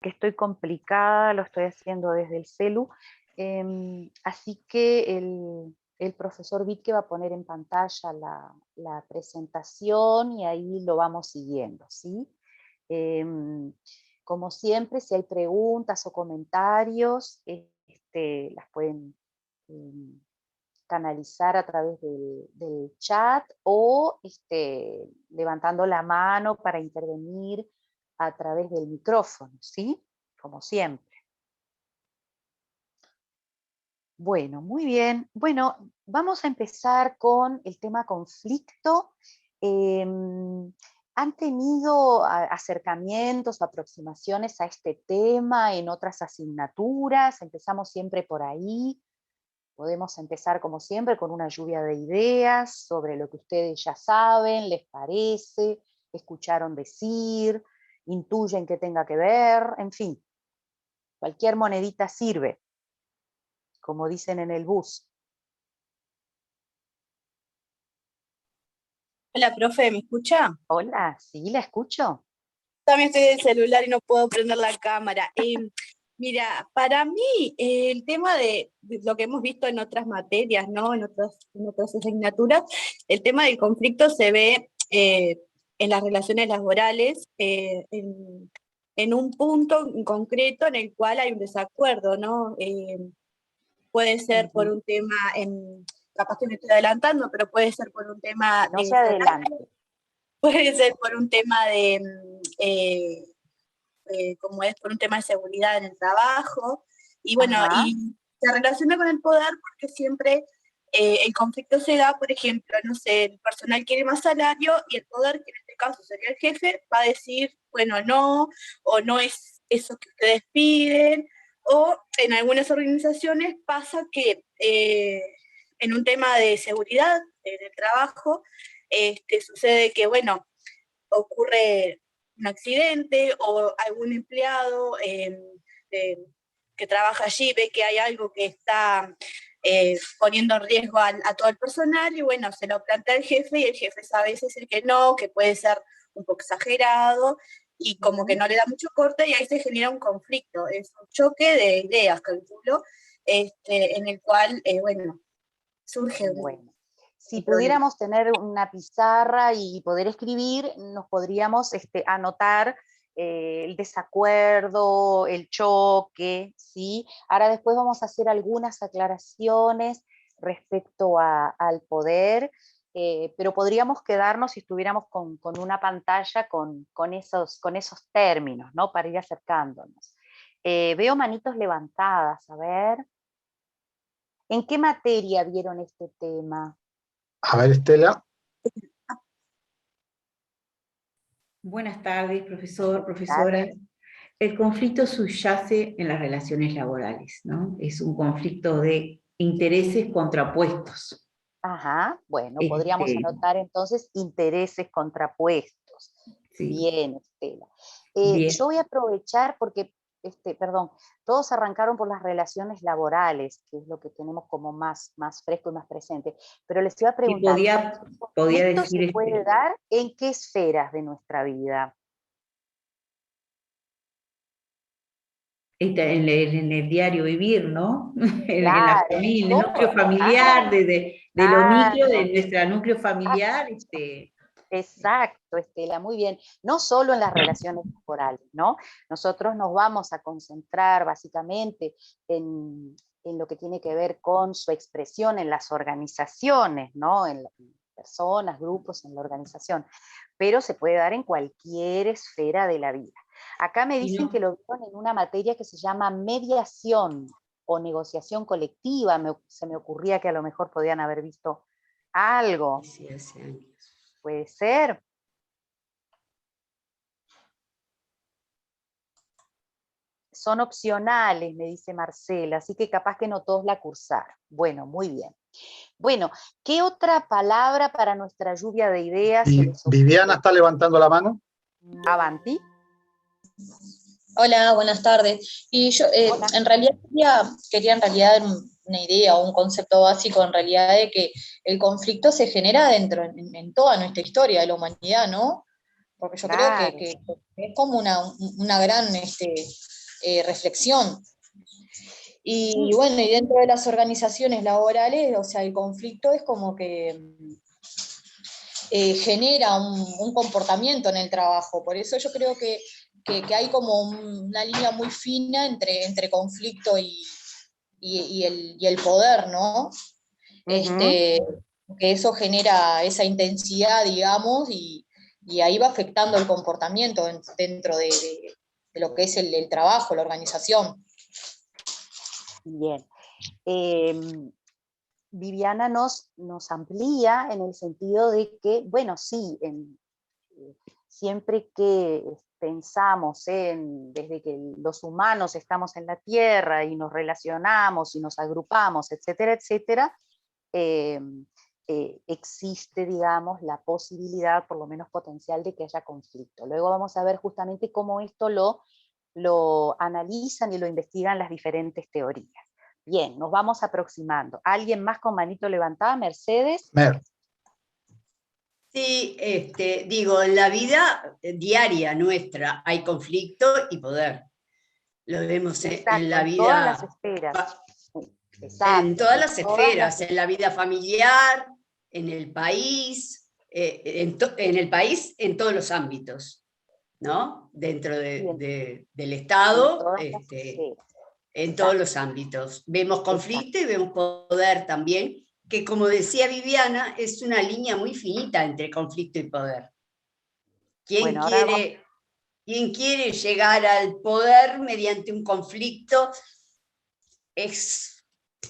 que estoy complicada, lo estoy haciendo desde el celu, así que el profesor Vitke va a poner en pantalla la presentación y ahí lo vamos siguiendo, ¿sí? Como siempre, si hay preguntas o comentarios, las pueden canalizar a través del chat o levantando la mano para intervenir a través del micrófono, ¿sí? Como siempre. Bueno, muy bien. Bueno, vamos a empezar con el tema conflicto. ¿Han tenido acercamientos o aproximaciones a este tema en otras asignaturas? Empezamos siempre por ahí. Podemos empezar, como siempre, con una lluvia de ideas sobre lo que ustedes ya saben, les parece, escucharon decir, intuyen que tenga que ver, en fin. Cualquier monedita sirve, como dicen en el bus. Hola, profe, ¿me escucha? Hola, ¿sí la escucho? También estoy del celular y no puedo prender la cámara. Mira, para mí el tema de lo que hemos visto en otras materias, ¿no? En otras asignaturas, el tema del conflicto se ve en las relaciones laborales, en un punto en concreto en el cual hay un desacuerdo, ¿no? Puede ser por un tema, capaz que me estoy adelantando, pero puede ser por un tema No se salario, adelante. puede ser por un tema como es por un tema de seguridad en el trabajo, y bueno, Ajá. y se relaciona con el poder porque siempre el conflicto se da, por ejemplo, no sé, el personal quiere más salario y el poder, que en este caso sería el jefe, va a decir, bueno, no, o no es eso que ustedes piden, o en algunas organizaciones pasa que en un tema de seguridad del trabajo, sucede que, bueno, ocurre un accidente o algún empleado que trabaja allí ve que hay algo que está poniendo en riesgo a todo el personal y bueno, se lo plantea el jefe y el jefe sabe decir que no, que puede ser un poco exagerado y como que no le da mucho corte y ahí se genera un conflicto, es un choque de ideas, calculo, en el cual, bueno, surge Bueno, si un problema. pudiéramos tener una pizarra y poder escribir, nos podríamos anotar el desacuerdo, el choque, ¿sí? Ahora después vamos a hacer algunas aclaraciones respecto al poder, pero podríamos quedarnos si estuviéramos con una pantalla con esos términos, ¿no? Para ir acercándonos. Veo manitos levantadas, a ver. ¿En qué materia vieron este tema? A ver, Estela. Buenas tardes, profesor, Buenas profesora. tardes. El conflicto subyace en las relaciones laborales, ¿no? Es un conflicto de intereses contrapuestos. Ajá, bueno, podríamos Este, anotar entonces intereses contrapuestos. sí, Bien, Estela. bien. Yo voy a aprovechar porque, perdón, todos arrancaron por las relaciones laborales, que es lo que tenemos como más fresco y más presente, pero les iba a Y preguntar, ¿el podía conflicto decir se puede dar en qué esferas de nuestra vida? en el diario vivir, ¿no? En la Claro, familia, en el núcleo todo, familiar, de lo micro, de claro. nuestro núcleo familiar. Exacto, Estela, muy bien. No solo en las relaciones laborales, ¿no? Nosotros nos vamos a concentrar básicamente en lo que tiene que ver con su expresión en las organizaciones, ¿no? En personas, grupos, en la organización, pero se puede dar en cualquier esfera de la vida. Acá me Y dicen que no, lo vieron en una materia que se llama mediación o negociación colectiva. Se me ocurría que a lo mejor podían haber visto algo. sí, hace años. Puede ser. Son opcionales, me dice Marcela, así que capaz que no todos la cursaron. Bueno, muy bien. Bueno, ¿qué otra palabra para nuestra lluvia de ideas se Y les Viviana ocurre? está levantando la mano. Avanti. Hola, buenas tardes. Y yo Hola. en realidad quería en realidad una idea o un concepto básico en realidad de que el conflicto se genera dentro, en toda nuestra historia de la humanidad, ¿no? Porque yo creo Claro. que es como una gran reflexión. Y bueno, y dentro de las organizaciones laborales, o sea, el conflicto es como que genera un comportamiento en el trabajo. Por eso yo creo que hay como una línea muy fina entre conflicto y el poder, ¿no? Que eso genera esa intensidad, digamos, y ahí va afectando el comportamiento dentro de lo que es el trabajo, la organización. Bien. Viviana nos amplía en el sentido de que, bueno, sí, siempre que pensamos desde que los humanos estamos en la Tierra y nos relacionamos y nos agrupamos, etcétera, etcétera, existe, digamos, la posibilidad, por lo menos potencial, de que haya conflicto. Luego vamos a ver justamente cómo esto lo analizan y lo investigan las diferentes teorías. Bien, nos vamos aproximando. ¿Alguien más con manito levantada? Mercedes. Mer. Sí, digo, en la vida diaria nuestra hay conflicto y poder. Lo vemos en la vida. En todas las esferas. Exacto, en todas las esferas, en la vida familiar, en el país, en el país, en todos los ámbitos, ¿no? Dentro del Estado, en todos los ámbitos. Vemos conflicto y vemos poder también, que como decía Viviana, es una línea muy finita entre conflicto y poder. ¿Quién quiere llegar al poder mediante un conflicto? Es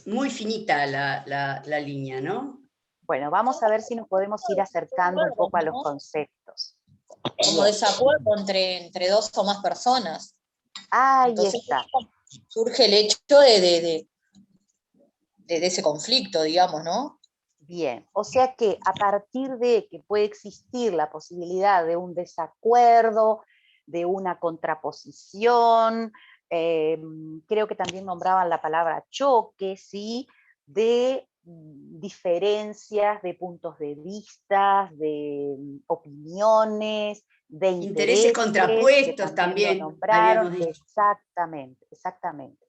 muy finita la línea, ¿no? Bueno, vamos a ver si nos podemos ir acercando un poco a los conceptos. Como desacuerdo entre dos o más personas. Ahí Entonces, está. Surge el hecho de ese conflicto, digamos, ¿no? Bien, o sea que a partir de que puede existir la posibilidad de un desacuerdo, de una contraposición, creo que también nombraban la palabra choque, ¿sí? De diferencias, de puntos de vista, de opiniones, de intereses contrapuestos también nombraron. habíamos dicho. Exactamente, exactamente.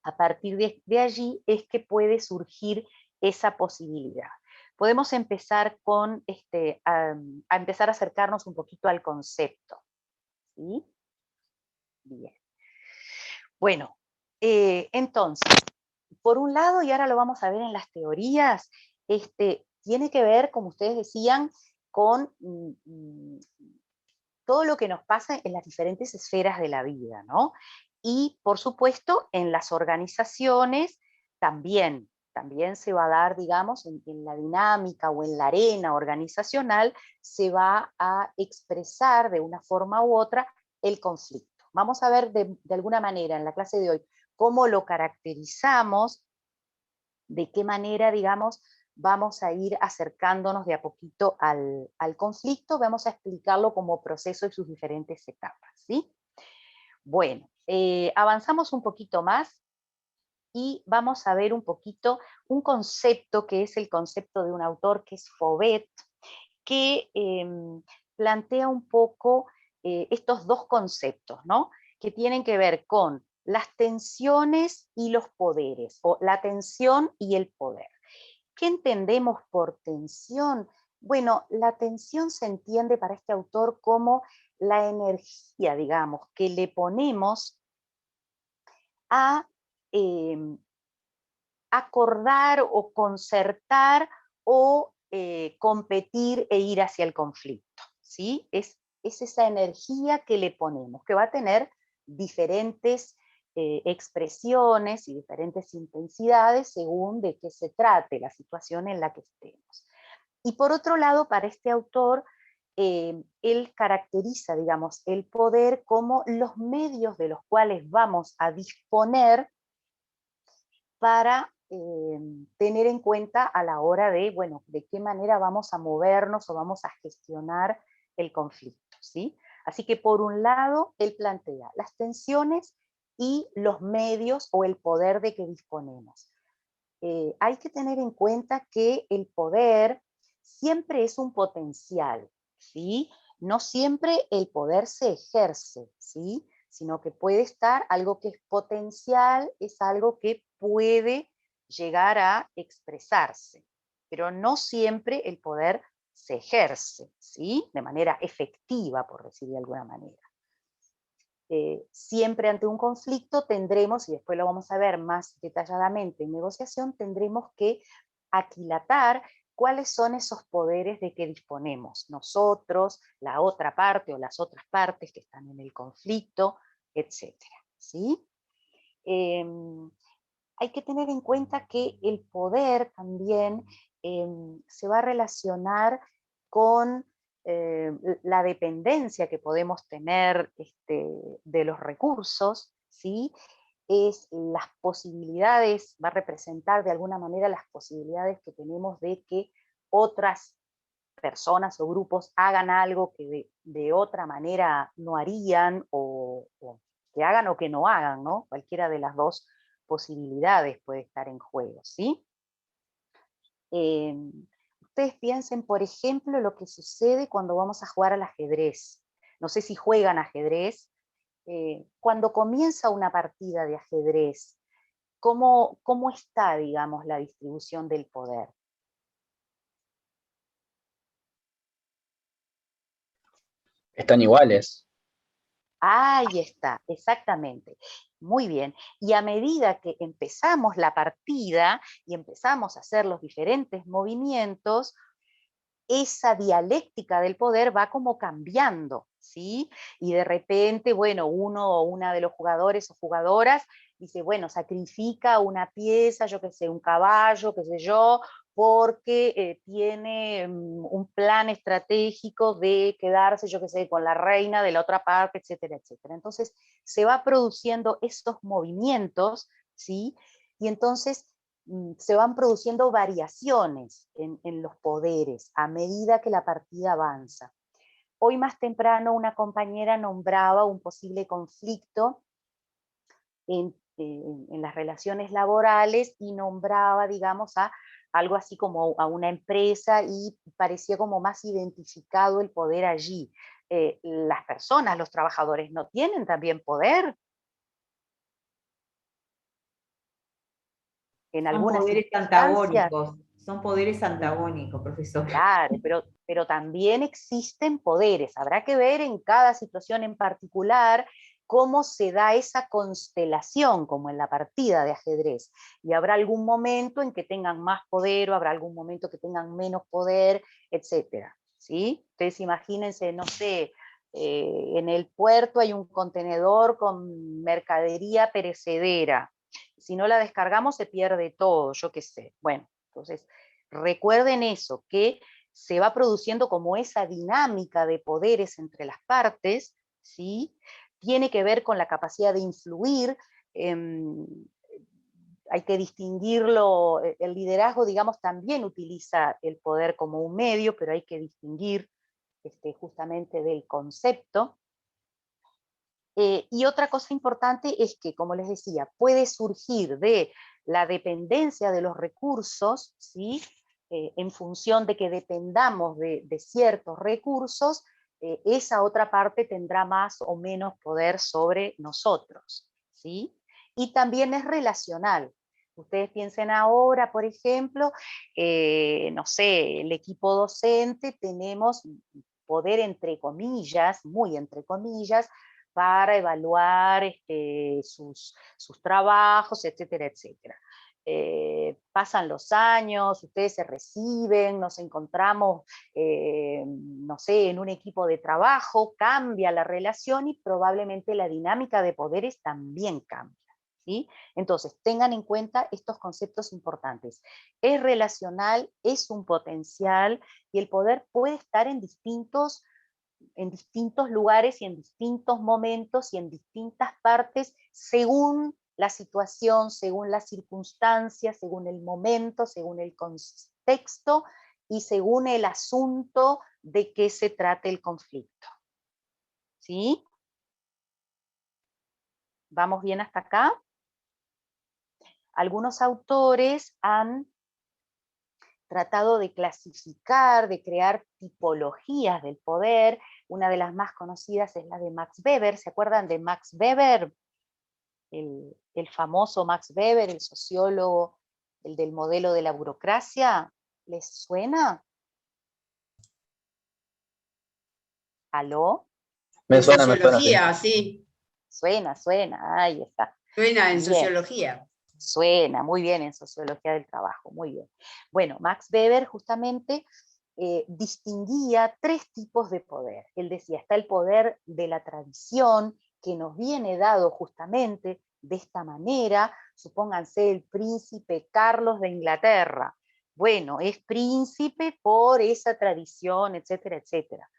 A partir de allí es que puede surgir esa posibilidad. Podemos empezar con a empezar a acercarnos un poquito al concepto. ¿Sí? Bien. Bueno, entonces, por un lado, y ahora lo vamos a ver en las teorías, tiene que ver, como ustedes decían, con todo lo que nos pasa en las diferentes esferas de la vida, ¿no? Y, por supuesto, en las organizaciones también se va a dar, digamos, en la dinámica o en la arena organizacional, se va a expresar de una forma u otra el conflicto. Vamos a ver de alguna manera en la clase de hoy cómo lo caracterizamos, de qué manera, digamos, vamos a ir acercándonos de a poquito al conflicto, vamos a explicarlo como proceso y sus diferentes etapas, ¿sí? Bueno, avanzamos un poquito más y vamos a ver un poquito un concepto que es el concepto de un autor que es Fauvet, que plantea un poco estos dos conceptos, ¿no? Que tienen que ver con las tensiones y los poderes, o la tensión y el poder. ¿Qué entendemos por tensión? Bueno, la tensión se entiende para este autor como la energía, digamos, que le ponemos a acordar o concertar o competir e ir hacia el conflicto, ¿sí? Es esa energía que le ponemos, que va a tener diferentes expresiones y diferentes intensidades según de qué se trate la situación en la que estemos. Y por otro lado, para este autor, él caracteriza, digamos, el poder como los medios de los cuales vamos a disponer para tener en cuenta a la hora de, bueno, de qué manera vamos a movernos o vamos a gestionar el conflicto, ¿sí? Así que por un lado, él plantea las tensiones y los medios o el poder de que disponemos. Hay que tener en cuenta que el poder siempre es un potencial, ¿sí? No siempre el poder se ejerce, ¿sí? sino que puede estar algo que es potencial, es algo que puede llegar a expresarse, pero no siempre el poder se ejerce, ¿sí? De manera efectiva, por decir de alguna manera. Siempre ante un conflicto tendremos, y después lo vamos a ver más detalladamente en negociación, tendremos que aquilatar cuáles son esos poderes de que disponemos nosotros, la otra parte o las otras partes que están en el conflicto, etc. ¿Sí? Hay que tener en cuenta que el poder también se va a relacionar con la dependencia que podemos tener de los recursos, ¿sí? Es las posibilidades, va a representar de alguna manera las posibilidades que tenemos de que otras personas o grupos hagan algo que de otra manera no harían, o que hagan o que no hagan, ¿no? Cualquiera de las dos posibilidades puede estar en juego, ¿sí? Ustedes piensen, por ejemplo, lo que sucede cuando vamos a jugar al ajedrez. No sé si juegan ajedrez. Cuando comienza una partida de ajedrez, ¿cómo está, digamos, la distribución del poder? Están iguales. Ahí está, exactamente. Muy bien. Y a medida que empezamos la partida y empezamos a hacer los diferentes movimientos, esa dialéctica del poder va como cambiando, ¿sí? Y de repente, bueno, uno o una de los jugadores o jugadoras dice, bueno, sacrifica una pieza, yo qué sé, un caballo, qué sé yo, porque tiene un plan estratégico de quedarse, yo qué sé, con la reina de la otra parte, etcétera, etcétera. Entonces, se va produciendo estos movimientos, ¿sí? Y entonces se van produciendo variaciones en los poderes a medida que la partida avanza. Hoy más temprano una compañera nombraba un posible conflicto en las relaciones laborales y nombraba, digamos, a algo así como a una empresa, y parecía como más identificado el poder allí. Las personas, los trabajadores, ¿no tienen también poder en Son algunas poderes circunstancias? antagónicos, profesor. Claro, pero también existen poderes. Habrá que ver en cada situación en particular cómo se da esa constelación, como en la partida de ajedrez. Y habrá algún momento en que tengan más poder, o habrá algún momento que tengan menos poder, etcétera, ¿sí? Ustedes imagínense, no sé, en el puerto hay un contenedor con mercadería perecedera. Si no la descargamos se pierde todo, yo qué sé. Bueno, entonces recuerden eso, que se va produciendo como esa dinámica de poderes entre las partes, ¿sí? Tiene que ver con la capacidad de influir. Hay que distinguirlo, el liderazgo, digamos, también utiliza el poder como un medio, pero hay que distinguir justamente del concepto. Y otra cosa importante es que, como les decía, puede surgir de la dependencia de los recursos, ¿sí? En función de que dependamos de ciertos recursos, esa otra parte tendrá más o menos poder sobre nosotros, ¿sí? Y también es relacional. Ustedes piensen ahora, por ejemplo, no sé, el equipo docente, tenemos poder entre comillas, muy entre comillas, para evaluar sus trabajos, etcétera, etcétera. Pasan los años, ustedes se reciben, nos encontramos, no sé, en un equipo de trabajo, cambia la relación y probablemente la dinámica de poderes también cambia, ¿sí? Entonces, tengan en cuenta estos conceptos importantes. Es relacional, es un potencial, y el poder puede estar en distintos lugares y en distintos momentos y en distintas partes, según la situación, según las circunstancias, según el momento, según el contexto y según el asunto de qué se trate el conflicto. ¿Sí? ¿Vamos bien hasta acá? Algunos autores han tratado de clasificar, de crear tipologías del poder, Una de las más conocidas es la de Max Weber. ¿Se acuerdan de Max Weber? El famoso Max Weber, el sociólogo, el del modelo de la burocracia. ¿Les suena? ¿Aló? Me En suena, sí. sociología, sí. Suena, ahí está. Suena en Bien. sociología. Suena, muy bien, en sociología del trabajo, muy bien. Bueno, Max Weber justamente distinguía 3 tipos de poder. Él decía, está el poder de la tradición, que nos viene dado justamente de esta manera. Supónganse el príncipe Carlos de Inglaterra. Bueno, es príncipe por esa tradición, etcétera, etcétera.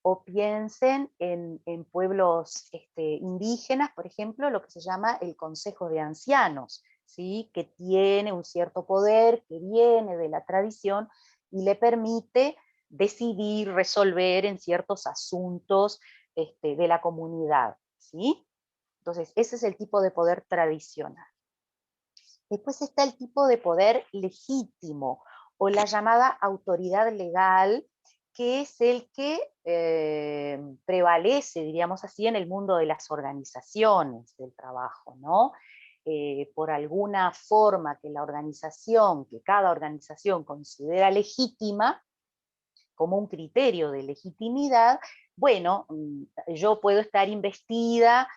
O piensen en pueblos indígenas, por ejemplo, lo que se llama el Consejo de Ancianos, ¿sí? Que tiene un cierto poder, que viene de la tradición y le permite decidir, resolver en ciertos asuntos de la comunidad, ¿sí? Entonces, ese es el tipo de poder tradicional. Después está el tipo de poder legítimo, o la llamada autoridad legal, que es el que prevalece, diríamos así, en el mundo de las organizaciones del trabajo, ¿no? Por alguna forma que cada organización considera legítima, como un criterio de legitimidad, bueno, yo puedo estar investida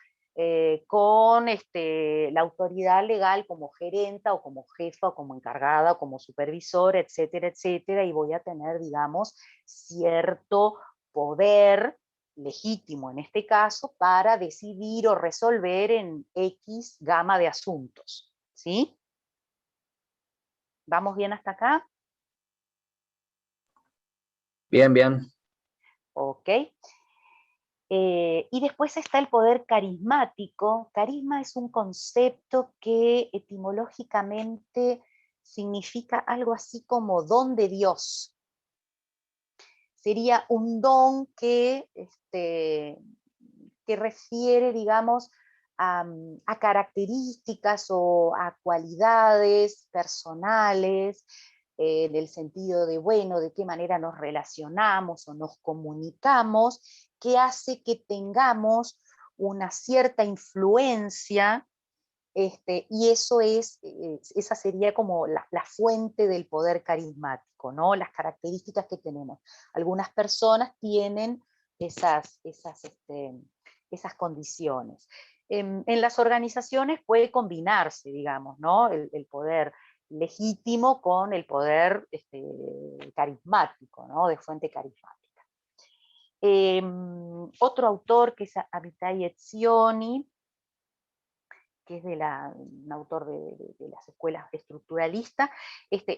con la autoridad legal como gerenta o como jefa o como encargada o como supervisora, etcétera, etcétera, y voy a tener, digamos, cierto poder legítimo en este caso para decidir o resolver en X gama de asuntos, ¿sí? ¿Vamos bien hasta acá? Bien, bien. Ok. Y después está el poder carismático. Carisma es un concepto que etimológicamente significa algo así como don de Dios. Sería un don que refiere, digamos, a características o a cualidades personales, del sentido de, bueno, de qué manera nos relacionamos o nos comunicamos, que hace que tengamos una cierta influencia, y esa sería como la fuente del poder carismático, ¿no? Las características que tenemos. Algunas personas tienen esas condiciones. En las organizaciones puede combinarse, digamos, ¿no? El poder legítimo con el poder carismático, ¿no? De fuente carismática. Otro autor que es Amitai Etzioni, que es un autor de las escuelas estructuralistas,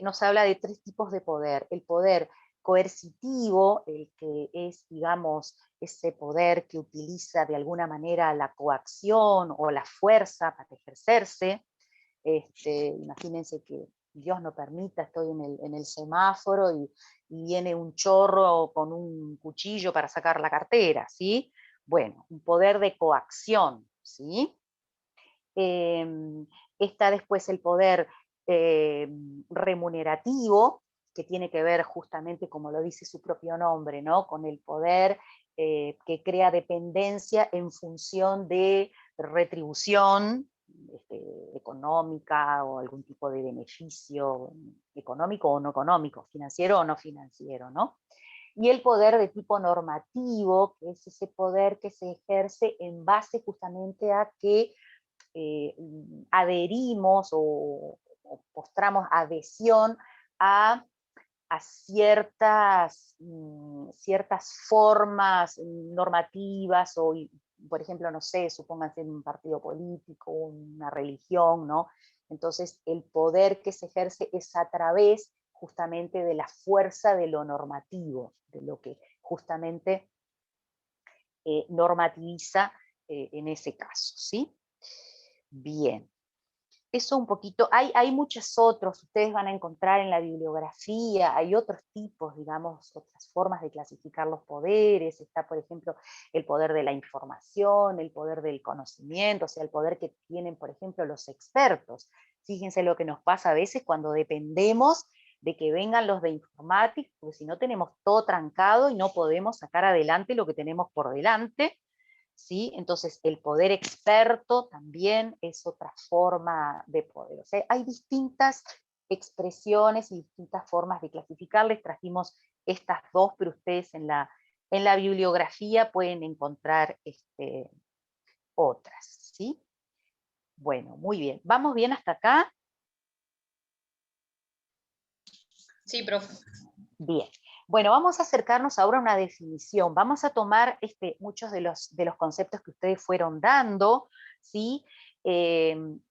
nos habla de 3 tipos de poder. El poder coercitivo, el que es, digamos, ese poder que utiliza de alguna manera la coacción o la fuerza para ejercerse. Imagínense que Dios no permita, estoy en el semáforo y viene un chorro con un cuchillo para sacar la cartera, ¿sí? Bueno, un poder de coacción, ¿sí? Está después el poder remunerativo, que tiene que ver justamente, como lo dice su propio nombre, ¿no? Con el poder que crea dependencia en función de retribución económica o algún tipo de beneficio económico o no económico, financiero o no financiero, ¿no? Y el poder de tipo normativo, que es ese poder que se ejerce en base justamente a que adherimos o mostramos adhesión a ciertas formas normativas o, por ejemplo, no sé, supónganse un partido político, una religión, ¿no? Entonces, el poder que se ejerce es a través justamente de la fuerza de lo normativo, de lo que justamente normativiza en ese caso, ¿sí? Bien. Eso un poquito, hay muchos otros, ustedes van a encontrar en la bibliografía, hay otros tipos, digamos, otras formas de clasificar los poderes. Está, por ejemplo, el poder de la información, el poder del conocimiento, o sea, el poder que tienen, por ejemplo, los expertos. Fíjense lo que nos pasa a veces cuando dependemos de que vengan los de informática, porque si no tenemos todo trancado y no podemos sacar adelante lo que tenemos por delante, ¿sí? Entonces el poder experto también es otra forma de poder. O sea, hay distintas expresiones y distintas formas de clasificar. Les trajimos estas dos, pero ustedes en la bibliografía pueden encontrar otras, ¿sí? Bueno, muy bien. ¿Vamos bien hasta acá? Sí, profe. Bien. Bueno, vamos a acercarnos ahora a una definición. Vamos a tomar muchos de los conceptos que ustedes fueron dando, ¿sí?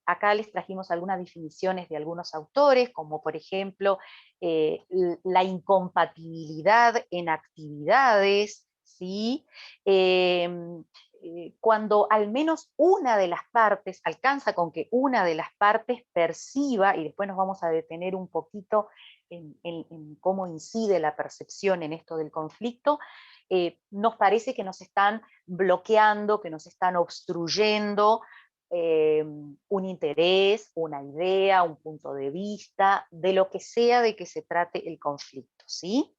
Acá les trajimos algunas definiciones de algunos autores, como por ejemplo la incompatibilidad en actividades, ¿sí? Cuando al menos una de las partes, alcanza con que una de las partes perciba, y después nos vamos a detener un poquito en cómo incide la percepción en esto del conflicto, nos parece que nos están bloqueando, que nos están obstruyendo un interés, una idea, un punto de vista, de lo que sea de que se trate el conflicto, ¿sí?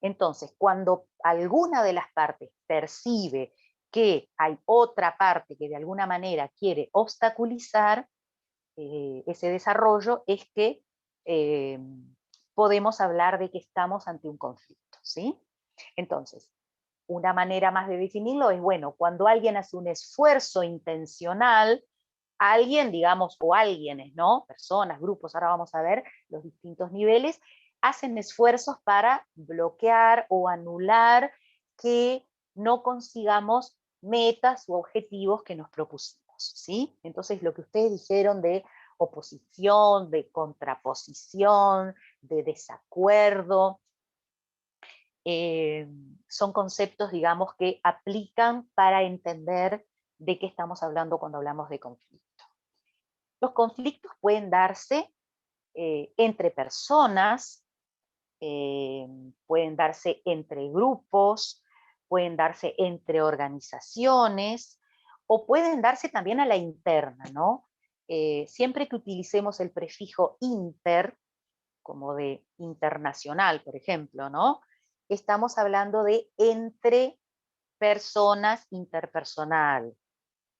Entonces, cuando alguna de las partes percibe que hay otra parte que de alguna manera quiere obstaculizar ese desarrollo, es que podemos hablar de que estamos ante un conflicto, ¿sí? Entonces, una manera más de definirlo es, bueno, cuando alguien hace un esfuerzo intencional, alguien, digamos, o alguienes, ¿no? Personas, grupos, ahora vamos a ver los distintos niveles, hacen esfuerzos para bloquear o anular que no consigamos metas u objetivos que nos propusimos, ¿sí? Entonces, lo que ustedes dijeron de oposición, de contraposición, de desacuerdo, son conceptos, digamos, que aplican para entender de qué estamos hablando cuando hablamos de conflicto. Los conflictos pueden darse entre personas, pueden darse entre grupos, pueden darse entre organizaciones, o pueden darse también a la interna, ¿no? Siempre que utilicemos el prefijo inter, como de internacional, por ejemplo, ¿no? Estamos hablando de entre personas, interpersonal,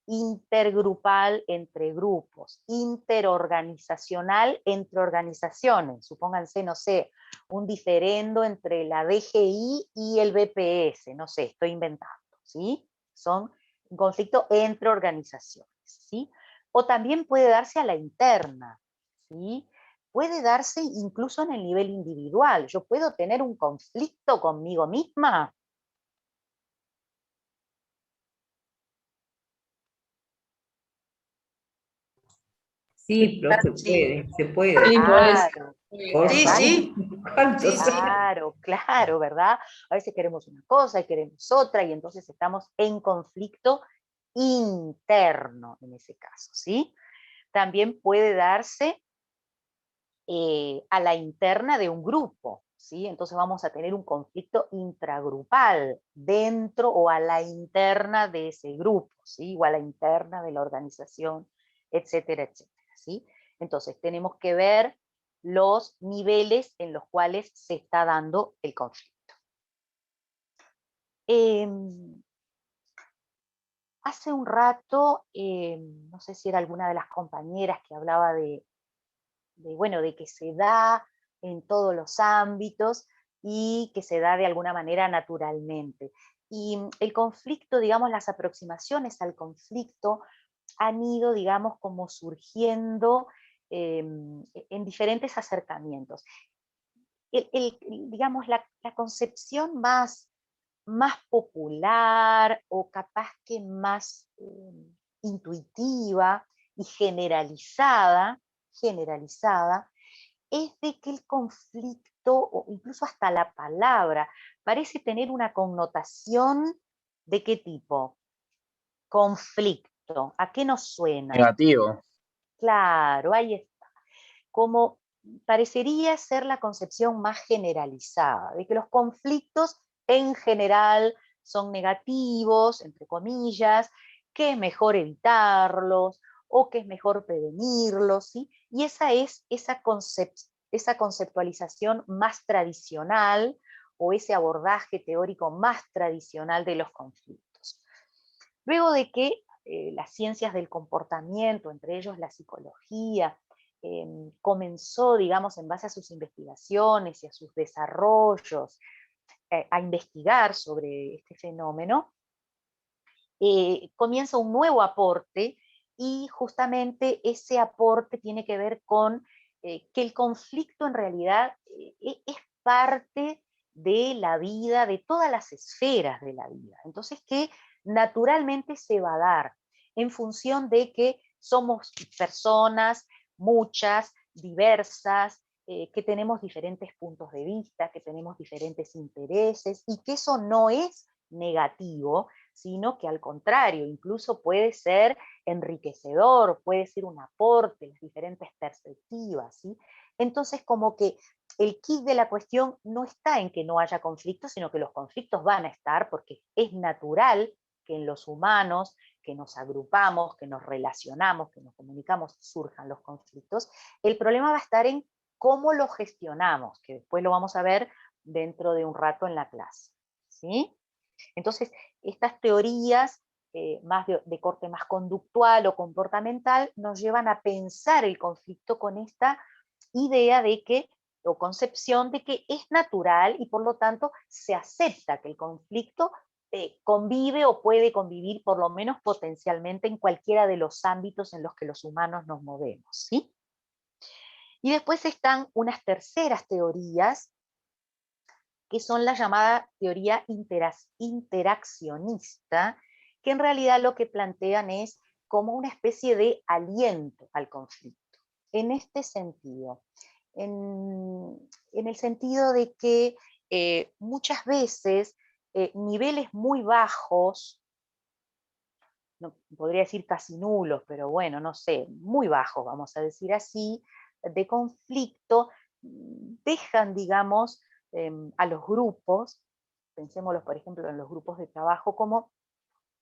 intergrupal entre grupos, interorganizacional entre organizaciones. Supónganse, no sé, un diferendo entre la DGI y el BPS, no sé, estoy inventando, ¿sí? Son un conflicto entre organizaciones, ¿sí? O también puede darse a la interna, ¿sí? Puede darse incluso en el nivel individual. Yo puedo tener un conflicto conmigo misma. Sí, profe, Sí. se puede. Sí, pues. Claro, Por Sí, favor. sí, ¿Cuántos? sí, sí. claro, ¿verdad? A veces queremos una cosa y queremos otra, y entonces estamos en conflicto interno en ese caso, ¿sí? También puede darse a la interna de un grupo, ¿sí? Entonces vamos a tener un conflicto intragrupal dentro o a la interna de ese grupo, ¿sí? O a la interna de la organización, etcétera, etcétera, ¿sí? Entonces tenemos que ver los niveles en los cuales se está dando el conflicto. Hace un rato, no sé si era alguna de las compañeras que hablaba bueno, de que se da en todos los ámbitos y que se da de alguna manera naturalmente. Y el conflicto, digamos, las aproximaciones al conflicto han ido, digamos, como surgiendo en diferentes acercamientos. Digamos, la concepción más popular o capaz que más intuitiva y generalizada, es de que el conflicto, o incluso hasta la palabra, parece tener una connotación de qué tipo. Conflicto. ¿A qué nos suena? Negativo. Claro, ahí está. Como parecería ser la concepción más generalizada, de que los conflictos en general son negativos, entre comillas, que es mejor evitarlos o que es mejor prevenirlos, ¿sí? Y esa es esa esa conceptualización más tradicional o ese abordaje teórico más tradicional de los conflictos. Luego de que las ciencias del comportamiento, entre ellos la psicología, comenzó, digamos, en base a sus investigaciones y a sus desarrollos, a investigar sobre este fenómeno, comienza un nuevo aporte, y justamente ese aporte tiene que ver con que el conflicto en realidad es parte de la vida, de todas las esferas de la vida. Entonces, que naturalmente se va a dar en función de que somos personas, muchas, diversas, que tenemos diferentes puntos de vista, que tenemos diferentes intereses, y que eso no es negativo, sino que al contrario, incluso puede ser enriquecedor, puede ser un aporte, las diferentes perspectivas, ¿sí? Entonces, como que el quid de la cuestión no está en que no haya conflictos, sino que los conflictos van a estar, porque es natural que en los humanos, que nos agrupamos, que nos relacionamos, que nos comunicamos, surjan los conflictos. El problema va a estar en cómo lo gestionamos, que después lo vamos a ver dentro de un rato en la clase, ¿sí? Entonces, estas teorías más de corte más conductual o comportamental nos llevan a pensar el conflicto con esta idea de que, o concepción de que es natural, y por lo tanto se acepta que el conflicto convive o puede convivir, por lo menos potencialmente, en cualquiera de los ámbitos en los que los humanos nos movemos, ¿sí? Y después están unas terceras teorías, que son la llamada teoría interaccionista, que en realidad lo que plantean es como una especie de aliento al conflicto. En este sentido, en el sentido de que muchas veces niveles muy bajos, no podría decir casi nulos, pero bueno, no sé, muy bajos, vamos a decir así, de conflicto, dejan, digamos, a los grupos, pensémoslos por ejemplo en los grupos de trabajo, como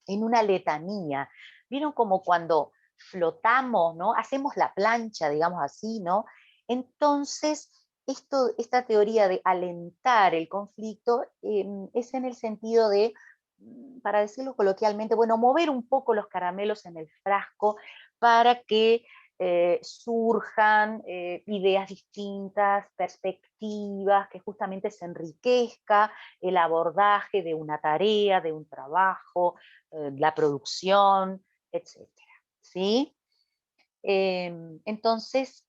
en una letanía. ¿Vieron como cuando flotamos, ¿no? Hacemos la plancha, digamos así, ¿no? Entonces, esta teoría de alentar el conflicto es en el sentido de, para decirlo coloquialmente, bueno, mover un poco los caramelos en el frasco para que surjan ideas distintas, perspectivas, que justamente se enriquezca el abordaje de una tarea, de un trabajo, la producción, etcétera, ¿sí? Entonces,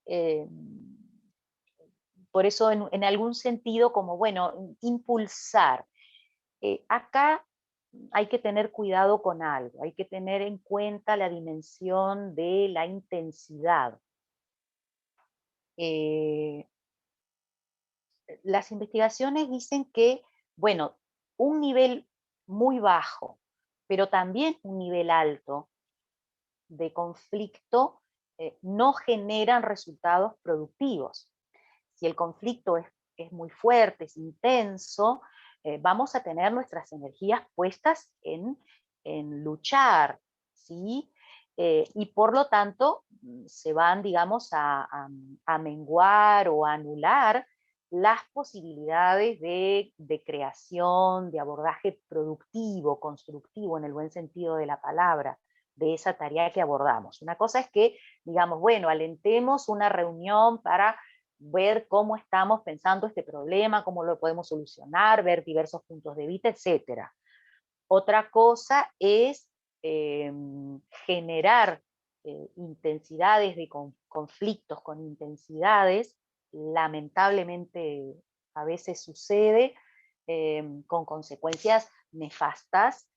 por eso en algún sentido como, bueno, impulsar. Acá hay que tener cuidado con algo, hay que tener en cuenta la dimensión de la intensidad. Las investigaciones dicen que, bueno, un nivel muy bajo, pero también un nivel alto de conflicto no generan resultados productivos. Si el conflicto es muy fuerte, es intenso, vamos a tener nuestras energías puestas en luchar, ¿sí? Y por lo tanto se van, digamos, a menguar o a anular las posibilidades de creación, de abordaje productivo, constructivo, en el buen sentido de la palabra, de esa tarea que abordamos. Una cosa es que, digamos, bueno, alentemos una reunión para ver cómo estamos pensando este problema, cómo lo podemos solucionar, ver diversos puntos de vista, etc. Otra cosa es generar intensidades de conflictos con intensidades, lamentablemente a veces sucede, con consecuencias nefastas.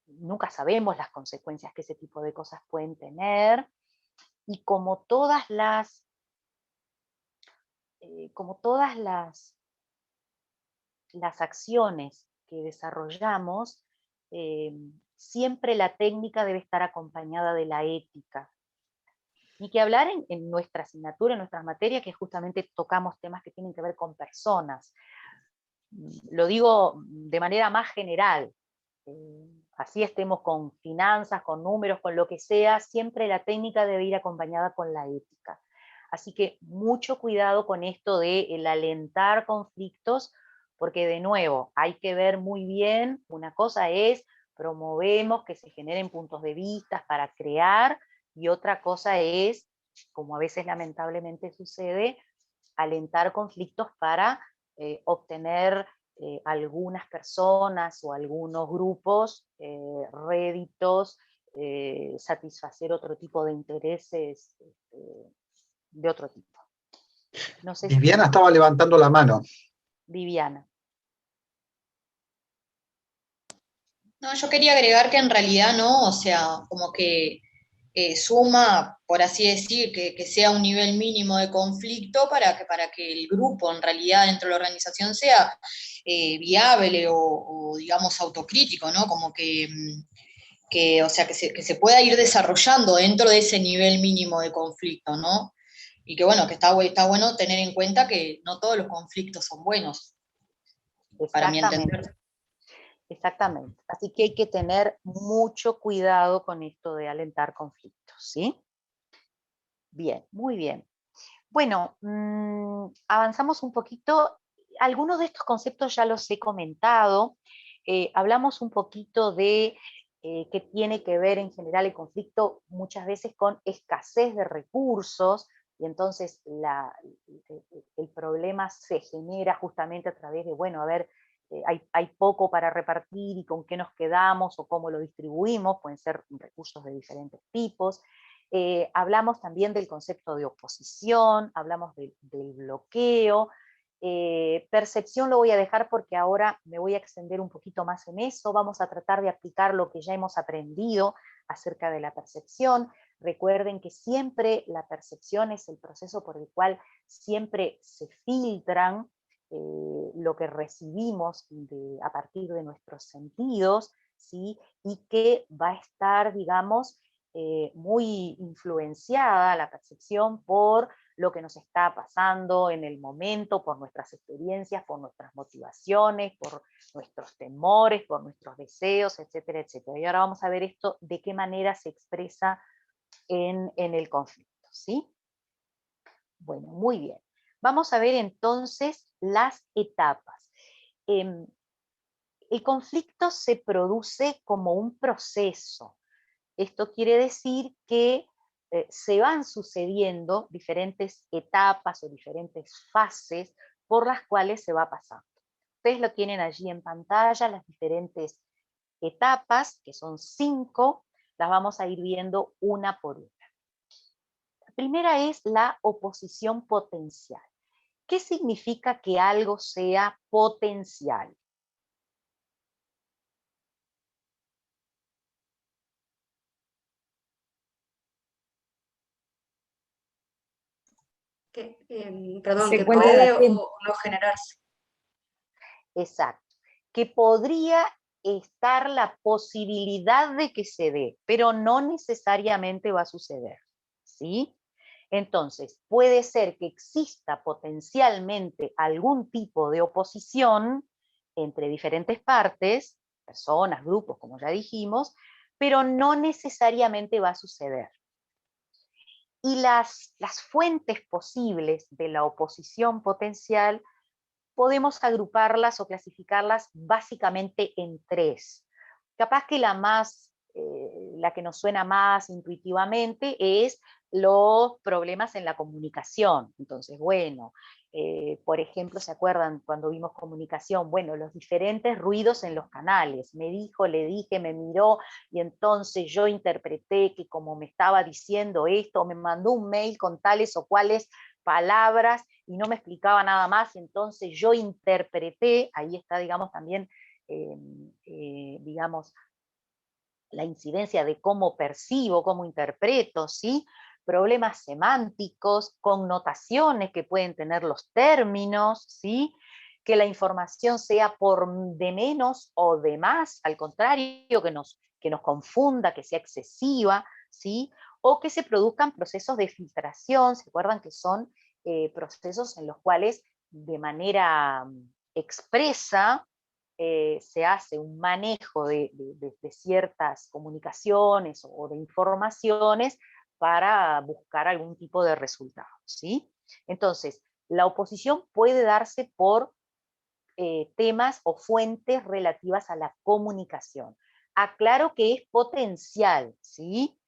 Nunca sabemos las consecuencias que ese tipo de cosas pueden tener, y como todas las acciones que desarrollamos, siempre la técnica debe estar acompañada de la ética. Ni que hablar en nuestra asignatura, en nuestras materias, que justamente tocamos temas que tienen que ver con personas. Lo digo de manera más general. Así estemos con finanzas, con números, con lo que sea, siempre la técnica debe ir acompañada con la ética. Así que mucho cuidado con esto de el alentar conflictos, porque de nuevo, hay que ver muy bien, una cosa es promovemos que se generen puntos de vista para crear, y otra cosa es, como a veces lamentablemente sucede, alentar conflictos para obtener algunas personas o algunos grupos réditos, satisfacer otro tipo de intereses de otro tipo. No sé Viviana si... estaba levantando la mano. Viviana. No, yo quería agregar que en realidad no, o sea, como que suma, por así decir, que sea un nivel mínimo de conflicto para que el grupo en realidad dentro de la organización sea viable o, digamos, autocrítico, ¿no? Como o sea, que se pueda ir desarrollando dentro de ese nivel mínimo de conflicto, ¿no? Y que bueno, que está bueno tener en cuenta que no todos los conflictos son buenos, para mi entender. Exactamente. Así que hay que tener mucho cuidado con esto de alentar conflictos, ¿sí? Bien, muy bien. Bueno, avanzamos un poquito. Algunos de estos conceptos ya los he comentado. Hablamos un poquito de qué tiene que ver en general el conflicto muchas veces con escasez de recursos, y entonces el problema se genera justamente a través de, bueno, a ver, hay poco para repartir y con qué nos quedamos o cómo lo distribuimos, pueden ser recursos de diferentes tipos. Hablamos también del concepto de oposición, hablamos del bloqueo. Percepción lo voy a dejar porque ahora me voy a extender un poquito más en eso. Vamos a tratar de aplicar lo que ya hemos aprendido acerca de la percepción. Recuerden que siempre la percepción es el proceso por el cual siempre se filtran lo que recibimos a partir de nuestros sentidos, ¿sí? Y que va a estar, digamos, muy influenciada la percepción por lo que nos está pasando en el momento, por nuestras experiencias, por nuestras motivaciones, por nuestros temores, por nuestros deseos, etcétera, etcétera. Y ahora vamos a ver esto, de qué manera se expresa en el conflicto, ¿sí? Bueno, muy bien. Vamos a ver entonces las etapas. El conflicto se produce como un proceso. Esto quiere decir que se van sucediendo diferentes etapas o diferentes fases por las cuales se va pasando. Ustedes lo tienen allí en pantalla, las diferentes etapas, que son 5, las vamos a ir viendo una por una. La primera es la oposición potencial. ¿Qué significa que algo sea potencial? Perdón, Se que encuentra puede latente. o no generarse. Exacto. Que podría estar la posibilidad de que se dé, pero no necesariamente va a suceder, ¿sí? Entonces, puede ser que exista potencialmente algún tipo de oposición entre diferentes partes, personas, grupos, como ya dijimos, pero no necesariamente va a suceder. Y las fuentes posibles de la oposición potencial podemos agruparlas o clasificarlas básicamente en 3. Capaz que la que nos suena más intuitivamente es los problemas en la comunicación. Entonces, bueno, por ejemplo, ¿se acuerdan cuando vimos comunicación? Bueno, los diferentes ruidos en los canales. Me dijo, le dije, me miró, y entonces yo interpreté que como me estaba diciendo esto, me mandó un mail con tales o cuales palabras y no me explicaba nada más, y entonces yo interpreté, ahí está, digamos, también, digamos, la incidencia de cómo percibo, cómo interpreto, ¿sí? Problemas semánticos, connotaciones que pueden tener los términos, ¿sí? Que la información sea por de menos o de más, al contrario, que nos confunda, que sea excesiva, ¿sí? O que se produzcan procesos de filtración. ¿Se acuerdan que son procesos en los cuales de manera expresa se hace un manejo de ciertas comunicaciones o de informaciones para buscar algún tipo de resultado, ¿sí? Entonces, la oposición puede darse por temas o fuentes relativas a la comunicación. Aclaro que es potencial, ¿sí?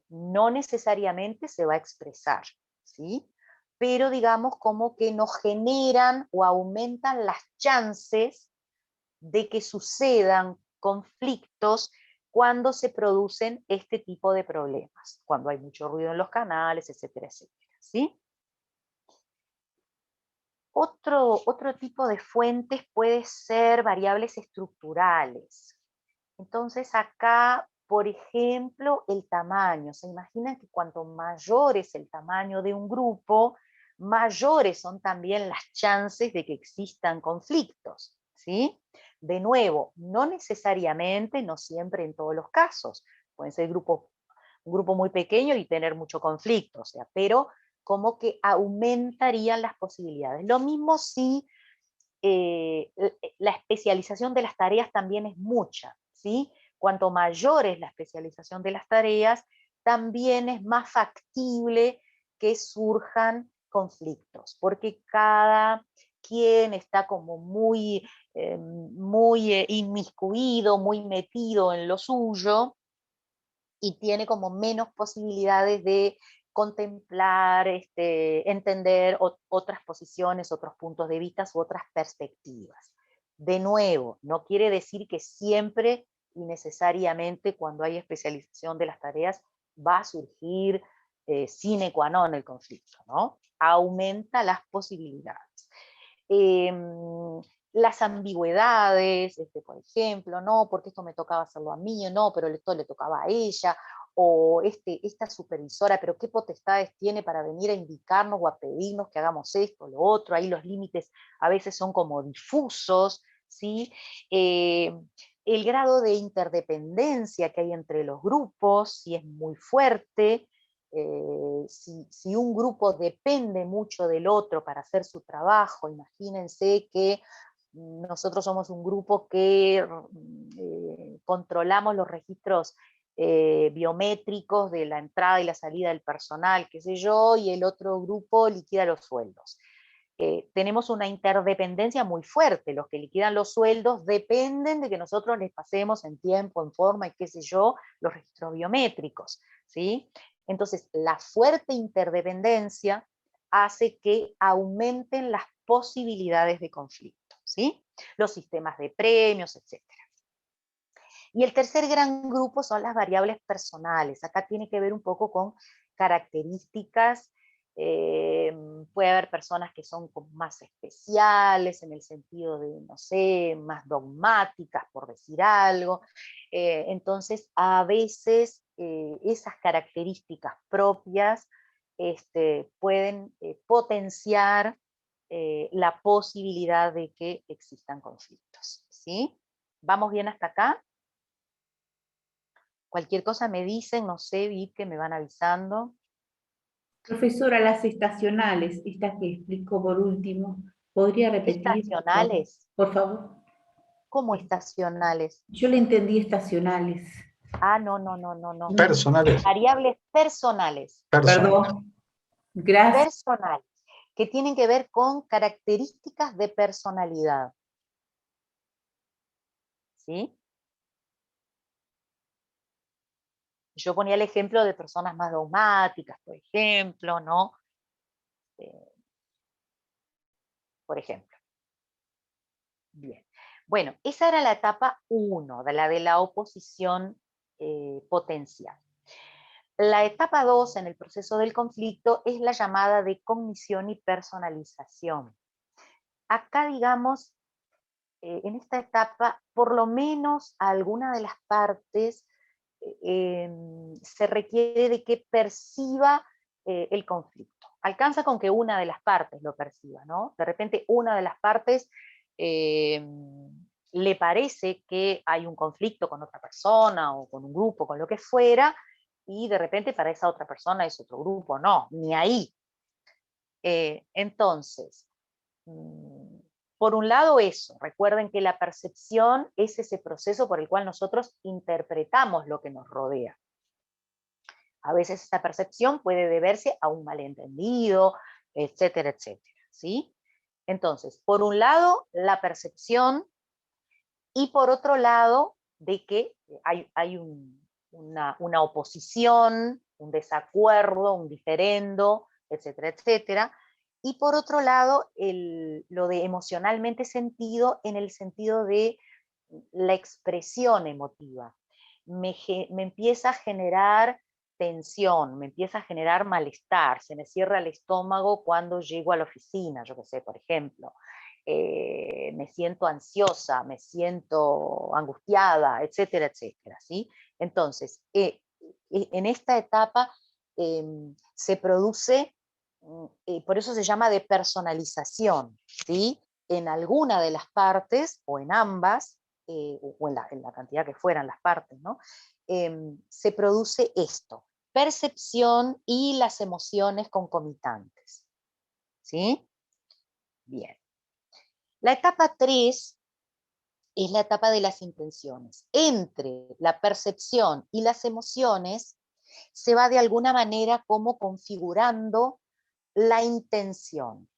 No necesariamente se va a expresar, ¿sí? Pero digamos como que nos generan o aumentan las chances de que sucedan conflictos cuando se producen este tipo de problemas, cuando hay mucho ruido en los canales, etcétera, etcétera, ¿sí? Otro tipo de fuentes puede ser variables estructurales. Entonces acá, por ejemplo, el tamaño. Se imaginan que cuanto mayor es el tamaño de un grupo, mayores son también las chances de que existan conflictos, ¿sí? De nuevo, no necesariamente, no siempre en todos los casos. Pueden ser un grupo muy pequeño y tener mucho conflicto, o sea, pero como que aumentarían las posibilidades. Lo mismo si la especialización de las tareas también es mucha, ¿sí? Cuanto mayor es la especialización de las tareas, también es más factible que surjan conflictos, porque cada quien está como muy inmiscuido, muy metido en lo suyo, y tiene como menos posibilidades de contemplar, entender otras posiciones, otros puntos de vista u otras perspectivas. De nuevo, no quiere decir que siempre y necesariamente cuando hay especialización de las tareas va a surgir sine qua non el conflicto, ¿no? Aumenta las posibilidades. Las ambigüedades, por ejemplo, no, porque esto me tocaba hacerlo a mí, no, pero esto le tocaba a ella, o esta supervisora, pero qué potestades tiene para venir a indicarnos o a pedirnos que hagamos esto o lo otro. Ahí los límites a veces son como difusos, ¿sí? El grado de interdependencia que hay entre los grupos, si es muy fuerte, si un grupo depende mucho del otro para hacer su trabajo. Imagínense que nosotros somos un grupo que controlamos los registros biométricos de la entrada y la salida del personal, qué sé yo, y el otro grupo liquida los sueldos. Tenemos una interdependencia muy fuerte. Los que liquidan los sueldos dependen de que nosotros les pasemos en tiempo, en forma y qué sé yo, los registros biométricos, ¿sí? Entonces, la fuerte interdependencia hace que aumenten las posibilidades de conflicto, ¿sí? Los sistemas de premios, etc. Y el tercer gran grupo son las variables personales. Acá tiene que ver un poco con características. Puede haber personas que son más especiales en el sentido de, no sé, más dogmáticas, por decir algo. Entonces, a veces esas características propias pueden potenciar la posibilidad de que existan conflictos, ¿sí? ¿Vamos bien hasta acá? Cualquier cosa me dicen, no sé, vi que me van avisando. Profesora, las estacionales, estas que explico por último, ¿podría repetir? ¿Estacionales? Por favor. ¿Cómo estacionales? Yo le entendí estacionales. Ah, no. Personales. Variables personales. Personales. Perdón. Gracias. Personales, que tienen que ver con características de personalidad. ¿Sí? Yo ponía el ejemplo de personas más dogmáticas, por ejemplo, ¿no? Por ejemplo. Bien. Bueno, esa era la etapa 1, de la oposición potencial. La etapa 2 en el proceso del conflicto es la llamada de cognición y personalización. Acá, digamos, en esta etapa, por lo menos a alguna de las partes se requiere de que perciba el conflicto. Alcanza con que una de las partes lo perciba, ¿no? De repente una de las partes le parece que hay un conflicto con otra persona o con un grupo, con lo que fuera, y de repente para esa otra persona es otro grupo, no, ni ahí. Entonces, por un lado eso, recuerden que la percepción es ese proceso por el cual nosotros interpretamos lo que nos rodea. A veces esta percepción puede deberse a un malentendido, etcétera, etcétera, ¿sí? Entonces, por un lado, la percepción, y por otro lado, de que hay una oposición, un desacuerdo, un diferendo, etcétera, etcétera. Y por otro lado, lo de emocionalmente sentido, en el sentido de la expresión emotiva. Me empieza a generar tensión, me empieza a generar malestar, se me cierra el estómago cuando llego a la oficina, yo qué sé, por ejemplo. Me siento ansiosa, me siento angustiada, etcétera, etcétera, ¿sí? Entonces, en esta etapa se produce, por eso se llama depersonalización, ¿sí? En alguna de las partes, o en ambas, o en la cantidad que fueran las partes, ¿no? Se produce esto, percepción y las emociones concomitantes, ¿sí? Bien. La etapa 3 es la etapa de las intenciones. Entre la percepción y las emociones se va de alguna manera como configurando la intención.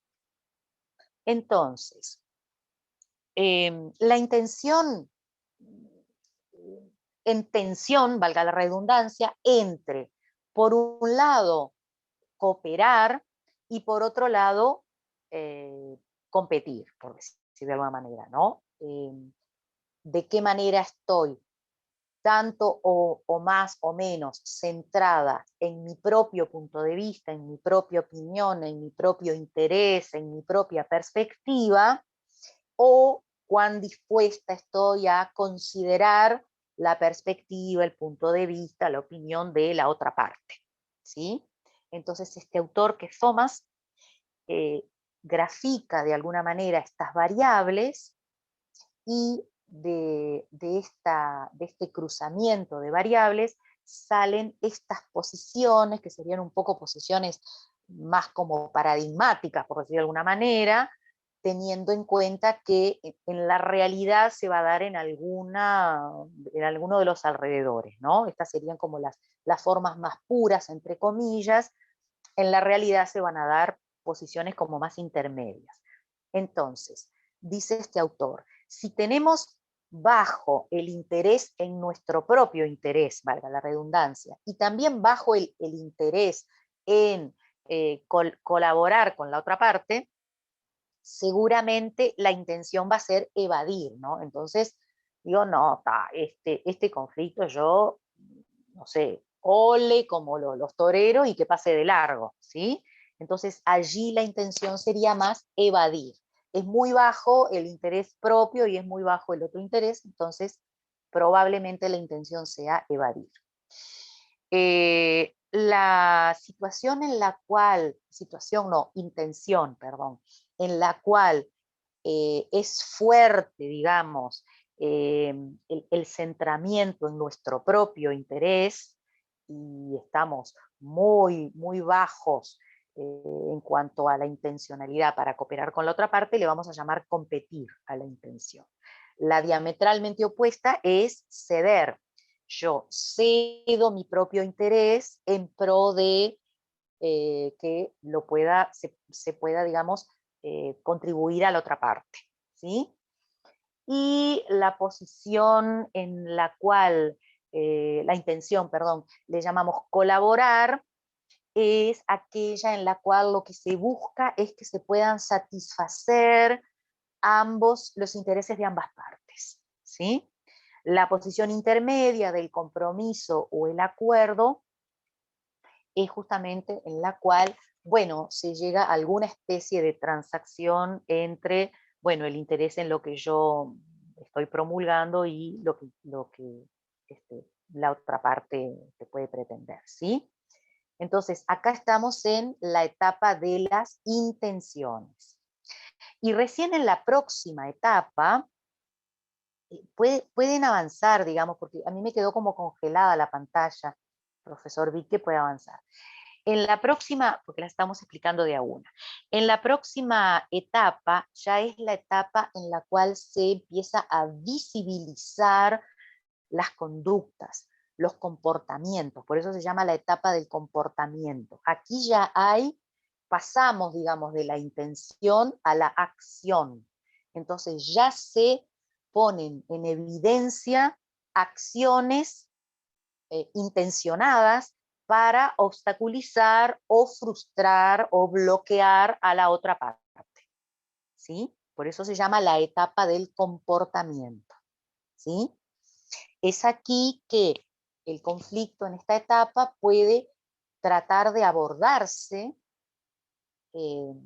Entonces, la intención en tensión, valga la redundancia, entre, por un lado, cooperar y por otro lado, competir, por decir de alguna manera, ¿no? De qué manera estoy, tanto o más o menos centrada en mi propio punto de vista, en mi propia opinión, en mi propio interés, en mi propia perspectiva, o cuán dispuesta estoy a considerar la perspectiva, el punto de vista, la opinión de la otra parte, ¿sí? Entonces este autor, que es Thomas, grafica de alguna manera estas variables, y de este cruzamiento de variables salen estas posiciones, que serían un poco posiciones más como paradigmáticas, por decirlo de alguna manera, teniendo en cuenta que en la realidad se va a dar en alguno de los alrededores, ¿no? Estas serían como las formas más puras, entre comillas. En la realidad se van a dar posiciones como más intermedias. Entonces, dice este autor, si tenemos bajo el interés en nuestro propio interés, valga la redundancia, y también bajo el interés en colaborar con la otra parte, seguramente la intención va a ser evadir, ¿no? Entonces, digo, no, este conflicto yo, no sé, ole como los toreros y que pase de largo, ¿sí? Entonces, allí la intención sería más evadir. Es muy bajo el interés propio y es muy bajo el otro interés, entonces probablemente la intención sea evadir. La situación en la cual, intención, perdón, en la cual es fuerte, digamos, el centramiento en nuestro propio interés y estamos muy, muy bajos en cuanto a la intencionalidad para cooperar con la otra parte, le vamos a llamar competir a la intención. La diametralmente opuesta es ceder. Yo cedo mi propio interés en pro de que se pueda, digamos, contribuir a la otra parte, ¿sí? Y la posición en la cual, la intención, perdón, le llamamos colaborar, es aquella en la cual lo que se busca es que se puedan satisfacer los intereses de ambas partes, ¿sí? La posición intermedia del compromiso o el acuerdo es justamente en la cual, bueno, se llega a alguna especie de transacción entre, bueno, el interés en lo que yo estoy promulgando y lo que la otra parte te puede pretender, ¿sí? Entonces, acá estamos en la etapa de las intenciones. Y recién en la próxima etapa, pueden avanzar, digamos, porque a mí me quedó como congelada la pantalla, profesor Vic, que puede avanzar. En la próxima, porque la estamos explicando de a una, en la próxima etapa ya es la etapa en la cual se empieza a visibilizar las conductas, los comportamientos, por eso se llama la etapa del comportamiento. Aquí ya pasamos, digamos, de la intención a la acción. Entonces ya se ponen en evidencia acciones intencionadas para obstaculizar o frustrar o bloquear a la otra parte, ¿sí? Por eso se llama la etapa del comportamiento, ¿sí? Es aquí que el conflicto en esta etapa puede tratar de abordarse,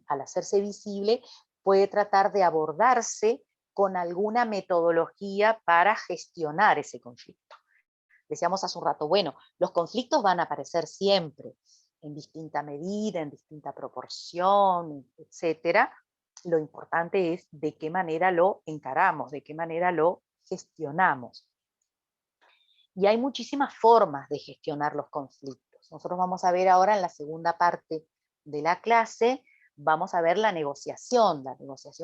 al hacerse visible, puede tratar de abordarse con alguna metodología para gestionar ese conflicto. Decíamos hace un rato, bueno, los conflictos van a aparecer siempre, en distinta medida, en distinta proporción, etc. Lo importante es de qué manera lo encaramos, de qué manera lo gestionamos. Y hay muchísimas formas de gestionar los conflictos. Nosotros vamos a ver ahora en la segunda parte de la clase, vamos a ver la negociación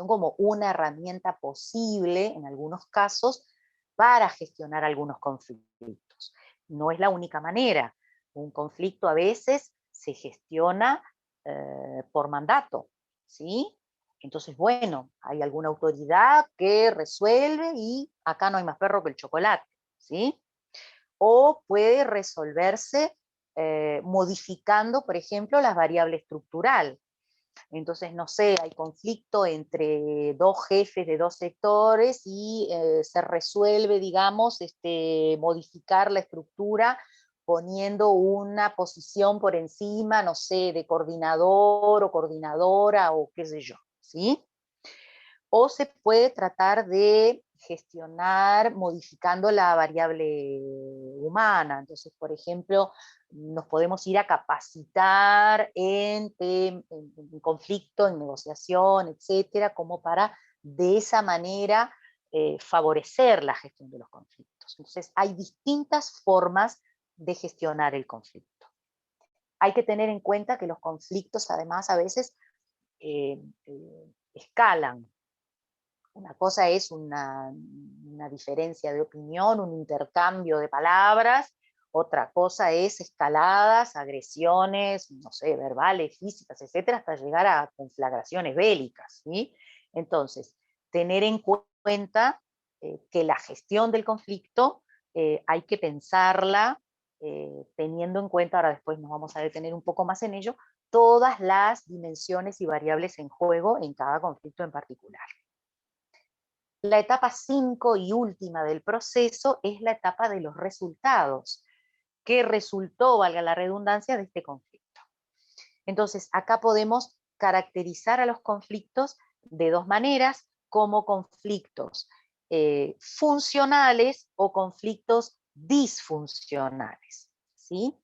como una herramienta posible, en algunos casos, para gestionar algunos conflictos. No es la única manera. Un conflicto a veces se gestiona por mandato, ¿sí? Entonces, bueno, hay alguna autoridad que resuelve y acá no hay más perro que el chocolate, ¿sí? O puede resolverse modificando, por ejemplo, las variables estructural. Entonces, no sé, hay conflicto entre dos jefes de dos sectores y se resuelve, digamos, modificar la estructura poniendo una posición por encima, no sé, de coordinador o coordinadora o qué sé yo, ¿sí? O se puede tratar de gestionar modificando la variable humana. Entonces, por ejemplo, nos podemos ir a capacitar en conflicto, en negociación, etcétera, como para de esa manera favorecer la gestión de los conflictos. Entonces, hay distintas formas de gestionar el conflicto. Hay que tener en cuenta que los conflictos, además, a veces escalan. Una cosa es una diferencia de opinión, un intercambio de palabras, otra cosa es escaladas, agresiones, no sé, verbales, físicas, etcétera, hasta llegar a conflagraciones bélicas, ¿sí? Entonces, tener en cuenta que la gestión del conflicto hay que pensarla teniendo en cuenta, ahora después nos vamos a detener un poco más en ello, todas las dimensiones y variables en juego en cada conflicto en particular. La etapa 5 y última del proceso es la etapa de los resultados. ¿Qué resultó, valga la redundancia, de este conflicto? Entonces, acá podemos caracterizar a los conflictos de dos maneras, como conflictos funcionales o conflictos disfuncionales, ¿sí?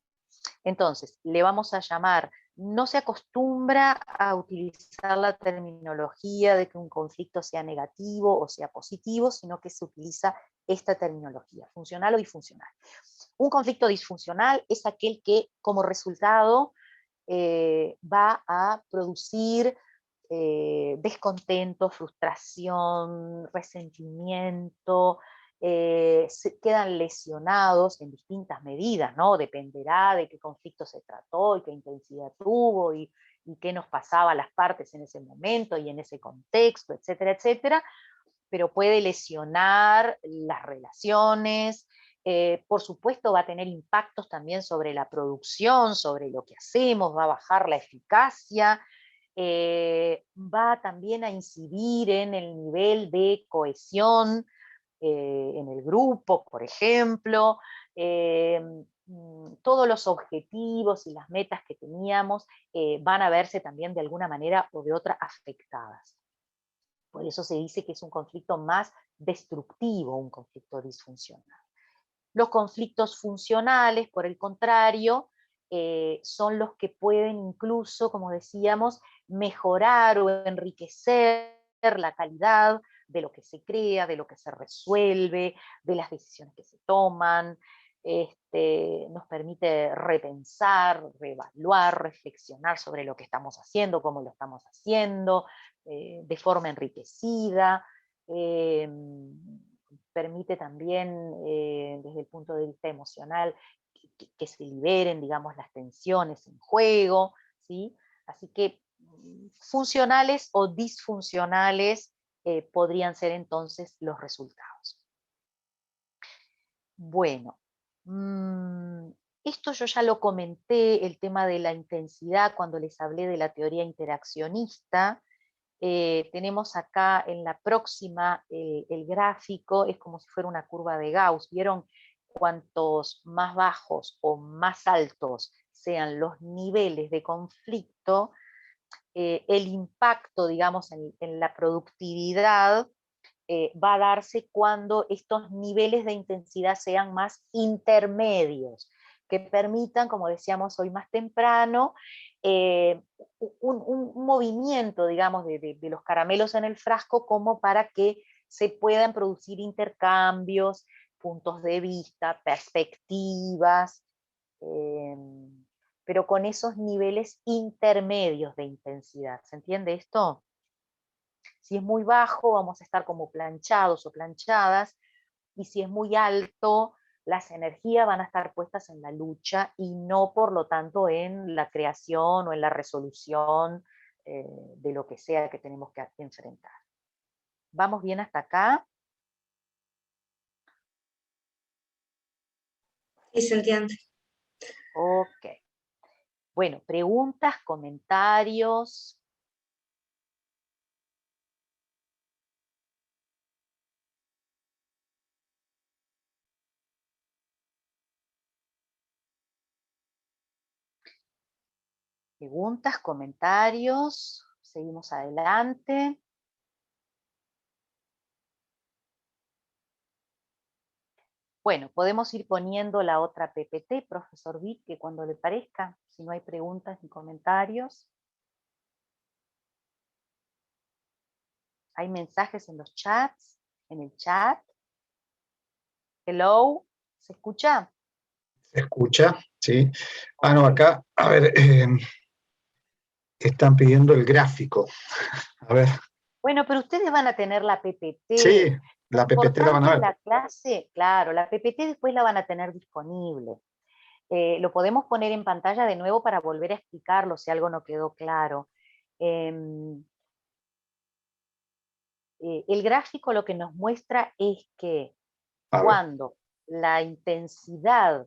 Entonces, le vamos a llamar, no se acostumbra a utilizar la terminología de que un conflicto sea negativo o sea positivo, sino que se utiliza esta terminología, funcional o disfuncional. Un conflicto disfuncional es aquel que como resultado va a producir descontento, frustración, resentimiento, se quedan lesionados en distintas medidas, ¿no? Dependerá de qué conflicto se trató y qué intensidad tuvo y qué nos pasaba a las partes en ese momento y en ese contexto, etcétera, etcétera, pero puede lesionar las relaciones, por supuesto va a tener impactos también sobre la producción, sobre lo que hacemos, va a bajar la eficacia, va también a incidir en el nivel de cohesión en el grupo, por ejemplo, todos los objetivos y las metas que teníamos van a verse también de alguna manera o de otra afectadas. Por eso se dice que es un conflicto más destructivo, un conflicto disfuncional. Los conflictos funcionales, por el contrario, son los que pueden incluso, como decíamos, mejorar o enriquecer la calidad de lo que se crea, de lo que se resuelve, de las decisiones que se toman, nos permite repensar, reevaluar, reflexionar sobre lo que estamos haciendo, cómo lo estamos haciendo, de forma enriquecida, permite también, desde el punto de vista emocional, que se liberen, digamos, las tensiones en juego, ¿sí? Así que funcionales o disfuncionales podrían ser entonces los resultados. Bueno, esto yo ya lo comenté, el tema de la intensidad, cuando les hablé de la teoría interaccionista. Tenemos acá en la próxima el gráfico, es como si fuera una curva de Gauss. ¿Vieron? Cuantos más bajos o más altos sean los niveles de conflicto, el impacto, digamos, en la productividad va a darse cuando estos niveles de intensidad sean más intermedios, que permitan, como decíamos hoy más temprano, un movimiento, digamos, de los caramelos en el frasco, como para que se puedan producir intercambios, puntos de vista, perspectivas, pero con esos niveles intermedios de intensidad. ¿Se entiende esto? Si es muy bajo, vamos a estar como planchados o planchadas, y si es muy alto, las energías van a estar puestas en la lucha y no, por lo tanto, en la creación o en la resolución de lo que sea que tenemos que enfrentar. ¿Vamos bien hasta acá? Sí, se entiende. Ok. Bueno, preguntas, comentarios. Preguntas, comentarios, seguimos adelante. Bueno, podemos ir poniendo la otra PPT, profesor Vic, que cuando le parezca, si no hay preguntas ni comentarios. Hay mensajes en los chats, en el chat. Hello, ¿se escucha? ¿Se escucha? Sí. Ah, no, acá, a ver, están pidiendo el gráfico. A ver. Bueno, pero ustedes van a tener la PPT. Sí, la PPT la van a ver. La clase, claro, la PPT después la van a tener disponible. Lo podemos poner en pantalla de nuevo para volver a explicarlo si algo no quedó claro. El gráfico lo que nos muestra es que cuando la intensidad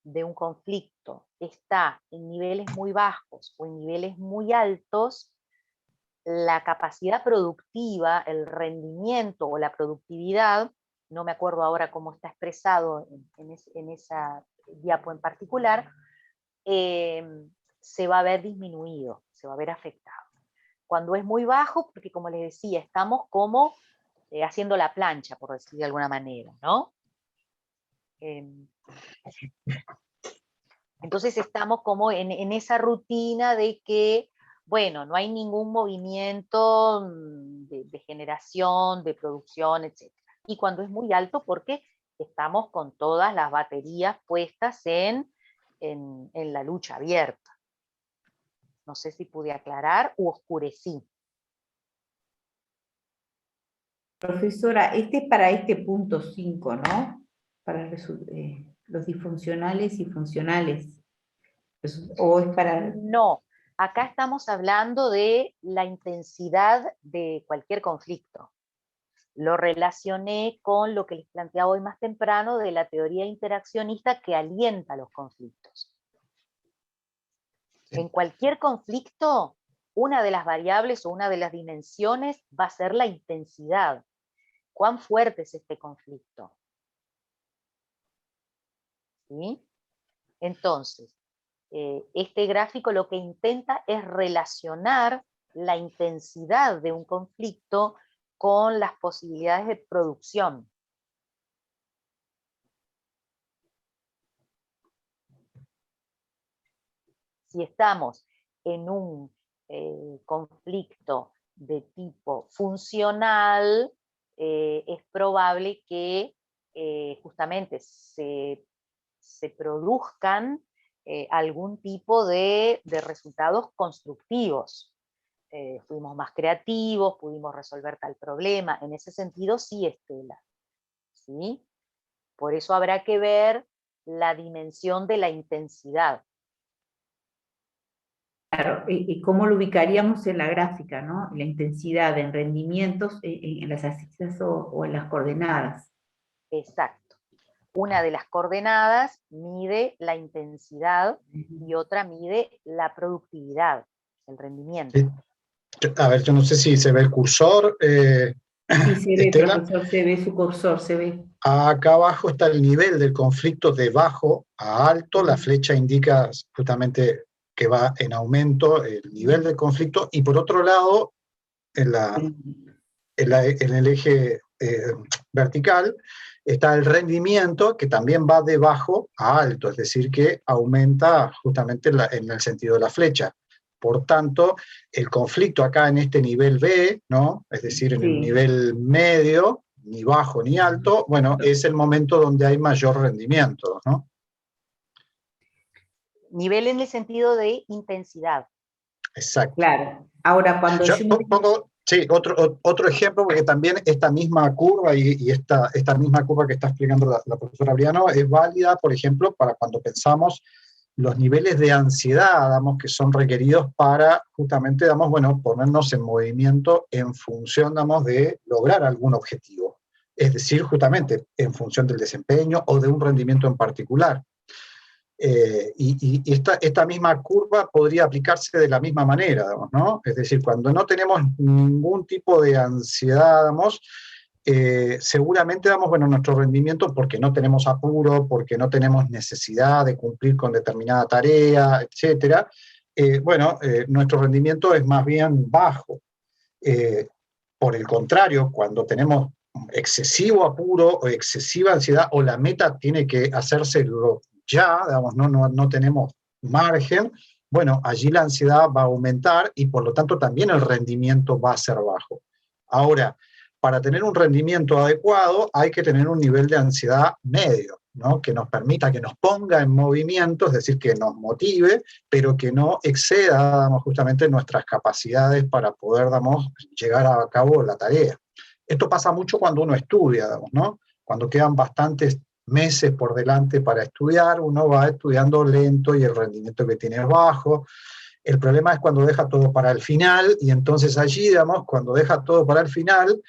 de un conflicto está en niveles muy bajos o en niveles muy altos, la capacidad productiva, el rendimiento o la productividad, no me acuerdo ahora cómo está expresado en esa diapo en particular, se va a ver disminuido, se va a ver afectado. Cuando es muy bajo, porque como les decía, estamos como haciendo la plancha, por decir de alguna manera, ¿no? Entonces estamos como en esa rutina de que, bueno, no hay ningún movimiento de generación, de producción, etc. Y cuando es muy alto, porque estamos con todas las baterías puestas en la lucha abierta. No sé si pude aclarar u oscurecí. Profesora, este es para este punto 5, ¿no? Para los disfuncionales y funcionales. ¿O es para...? No, acá estamos hablando de la intensidad de cualquier conflicto. Lo relacioné con lo que les planteaba hoy más temprano de la teoría interaccionista que alienta los conflictos. En cualquier conflicto, una de las variables o una de las dimensiones va a ser la intensidad. ¿Cuán fuerte es este conflicto? ¿Sí? Entonces, este gráfico lo que intenta es relacionar la intensidad de un conflicto con las posibilidades de producción. Si estamos en un conflicto de tipo funcional, es probable que justamente se produzcan algún tipo de resultados constructivos. Fuimos más creativos, pudimos resolver tal problema. En ese sentido, sí, Estela. ¿sí? Por eso habrá que ver la dimensión de la intensidad. Claro, y cómo lo ubicaríamos en la gráfica, ¿no? La intensidad en rendimientos, en las axis o en las coordenadas. Exacto. Una de las coordenadas mide la intensidad y otra mide la productividad, el rendimiento. Sí. A ver, yo no sé si se ve el cursor. Sí, se ve, Estela. profesor, se ve su cursor, se ve. Acá abajo está el nivel del conflicto de bajo a alto. La flecha indica justamente que va en aumento el nivel del conflicto. Y por otro lado, en el eje vertical, está el rendimiento, que también va de bajo a alto, es decir, que aumenta justamente en el sentido de la flecha. Por tanto, el conflicto acá en este nivel B, ¿no? Es decir, en el nivel medio, ni bajo ni alto, bueno, es el momento donde hay mayor rendimiento, ¿no? Nivel en el sentido de intensidad. Exacto. Claro. Ahora, cuando yo pongo, sí, otro ejemplo, porque también esta misma curva y esta misma curva que está explicando la profesora Briano es válida, por ejemplo, para cuando pensamos los niveles de ansiedad, digamos, que son requeridos para justamente, digamos, bueno, ponernos en movimiento en función, digamos, de lograr algún objetivo. Es decir, justamente en función del desempeño o de un rendimiento en particular. Y esta misma curva podría aplicarse de la misma manera, ¿no? Es decir, cuando no tenemos ningún tipo de ansiedad, seguramente bueno, nuestro rendimiento, porque no tenemos apuro, porque no tenemos necesidad de cumplir con determinada tarea, etc., nuestro rendimiento es más bien bajo. Por el contrario, cuando tenemos excesivo apuro o excesiva ansiedad, o la meta tiene que hacerse ya, digamos, no tenemos margen, bueno, allí la ansiedad va a aumentar y por lo tanto también el rendimiento va a ser bajo. Ahora, para tener un rendimiento adecuado hay que tener un nivel de ansiedad medio, ¿no? Que nos permita, que nos ponga en movimiento, es decir, que nos motive, pero que no exceda, digamos, justamente nuestras capacidades para poder, digamos, llegar a cabo la tarea. Esto pasa mucho cuando uno estudia, digamos, ¿no? Cuando quedan bastantes meses por delante para estudiar, uno va estudiando lento y el rendimiento que tiene es bajo. El problema es cuando deja todo para el final, y entonces allí, digamos, cuando deja todo para el final,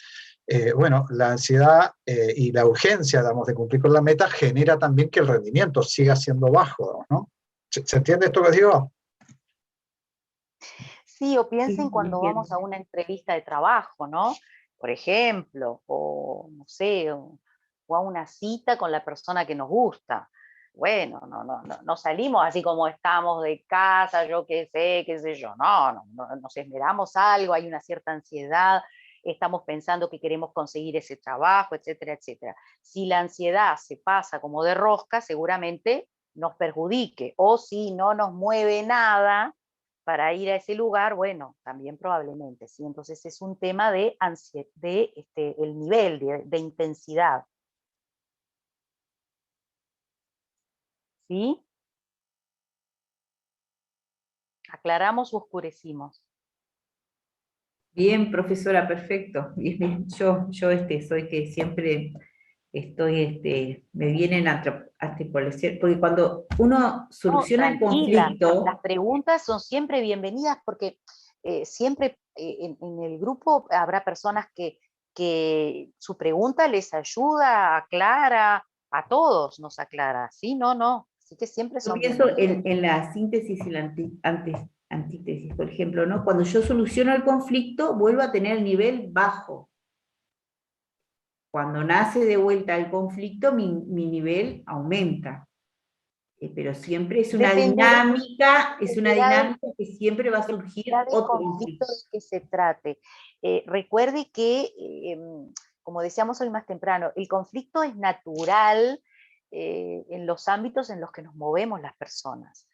bueno, la ansiedad y la urgencia, digamos, de cumplir con la meta genera también que el rendimiento siga siendo bajo, ¿no? ¿Se entiende esto que digo? Sí, o piensen Sí, cuando entiendo. vamos a una entrevista de trabajo, ¿no? Por ejemplo, o no sé, o a una cita con la persona que nos gusta. Bueno, no salimos así como estamos de casa, yo qué sé yo. No, nos esmeramos algo, hay una cierta ansiedad, estamos pensando que queremos conseguir ese trabajo, etcétera, etcétera. Si la ansiedad se pasa como de rosca, seguramente nos perjudique. O si no nos mueve nada para ir a ese lugar, bueno, también probablemente, ¿sí? Entonces es un tema de ansiedad, el nivel de intensidad. ¿Sí? ¿Aclaramos o oscurecimos? Bien, profesora, perfecto. Bien, bien. Yo soy que siempre estoy, me vienen a tripolecer, porque cuando uno No, soluciona el tranquila, las conflicto, preguntas son siempre bienvenidas porque siempre en el grupo habrá personas que su pregunta les ayuda, aclara, a todos nos aclara, ¿sí? No, así que siempre yo son pienso bienvenidos. en la síntesis y la antítesis, por ejemplo, ¿no? Cuando yo soluciono el conflicto, vuelvo a tener el nivel bajo. Cuando nace de vuelta el conflicto, mi nivel aumenta. Pero siempre es una Dependerá dinámica, del que siempre va a surgir otro conflicto conflicto. del que se trate. Recuerde que, como decíamos hoy más temprano, el conflicto es natural en los ámbitos en los que nos movemos las personas.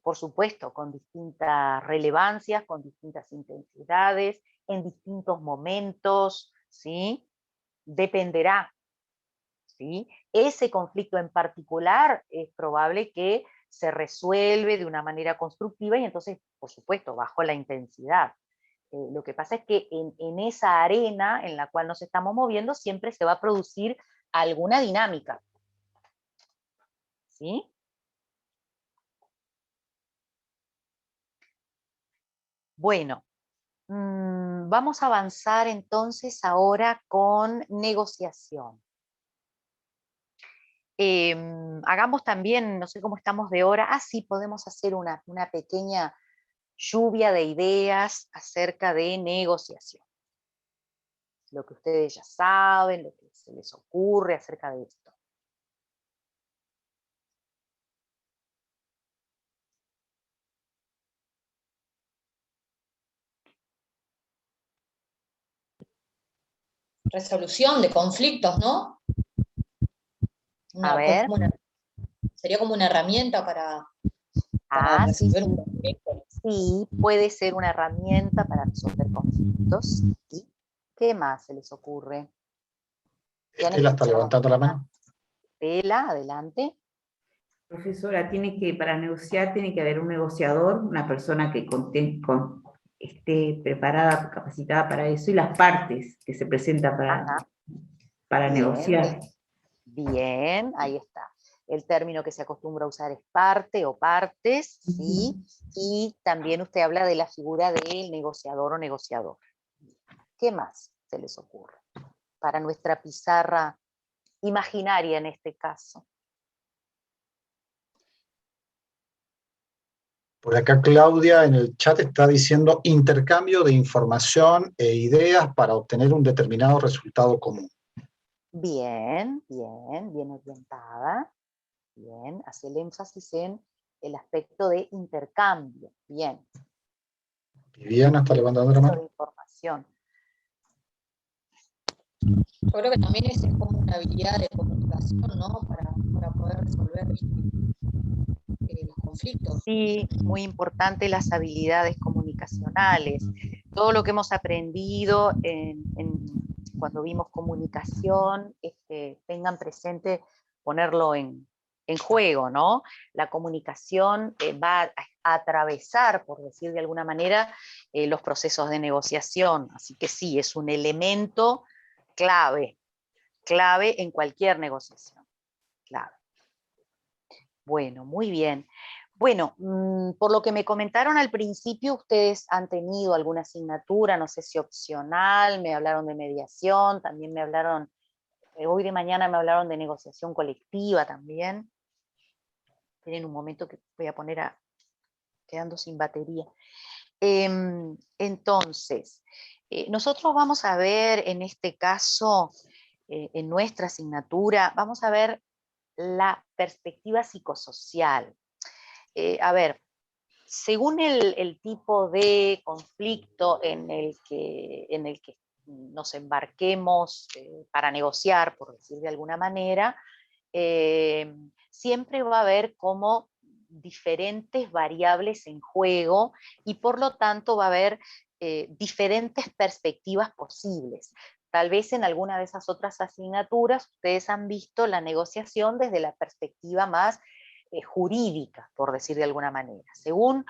Por supuesto, con distintas relevancias, con distintas intensidades, en distintos momentos, ¿sí? Dependerá, ¿sí? Ese conflicto en particular es probable que se resuelve de una manera constructiva y entonces, por supuesto, bajo la intensidad. Lo que pasa es que en esa arena en la cual nos estamos moviendo siempre se va a producir alguna dinámica. ¿Sí? Bueno, vamos a avanzar entonces ahora con negociación. Hagamos también, no sé cómo estamos de hora, sí, podemos hacer una pequeña lluvia de ideas acerca de negociación. Lo que ustedes ya saben, lo que se les ocurre acerca de esto. Resolución de conflictos, ¿no? A ver. Sería como una herramienta para resolver un conflicto. Sí, puede ser una herramienta para resolver conflictos. ¿Sí? ¿Qué más se les ocurre? Estela está levantando la mano. Estela, adelante. Profesora, para negociar tiene que haber un negociador, una persona que esté preparada, capacitada para eso, y las partes que se presentan para Bien, negociar. Bien, ahí está. El término que se acostumbra a usar es parte o partes, ¿sí? Y también usted habla de la figura del negociador o negociador. ¿Qué más se les ocurre para nuestra pizarra imaginaria en este caso? Por acá Claudia en el chat está diciendo intercambio de información e ideas para obtener un determinado resultado común. Bien, bien, bien orientada. Bien, hace el énfasis en el aspecto de intercambio. Bien. Viviana está levantando la mano. De información. Yo creo que también es como una habilidad de comunicación, ¿no? Para poder resolver los conflictos. Sí, muy importante las habilidades comunicacionales. Todo lo que hemos aprendido cuando vimos comunicación, tengan presente ponerlo en juego, ¿no? La comunicación va a atravesar, por decir de alguna manera, los procesos de negociación. Así que sí, es un elemento clave en cualquier negociación. Clave. Bueno, muy bien. Bueno, por lo que me comentaron al principio, ustedes han tenido alguna asignatura, no sé si opcional, me hablaron de mediación, también me hablaron, hoy de mañana me hablaron de negociación colectiva también. Esperen un momento que voy a poner quedando sin batería. Entonces, nosotros vamos a ver en este caso, en nuestra asignatura, vamos a ver la perspectiva psicosocial. A ver, según el tipo de conflicto en el que nos embarquemos para negociar, por decir de alguna manera, siempre va a haber como diferentes variables en juego y por lo tanto va a haber diferentes perspectivas posibles. Tal vez en alguna de esas otras asignaturas ustedes han visto la negociación desde la perspectiva más jurídica, por decir de alguna manera. Según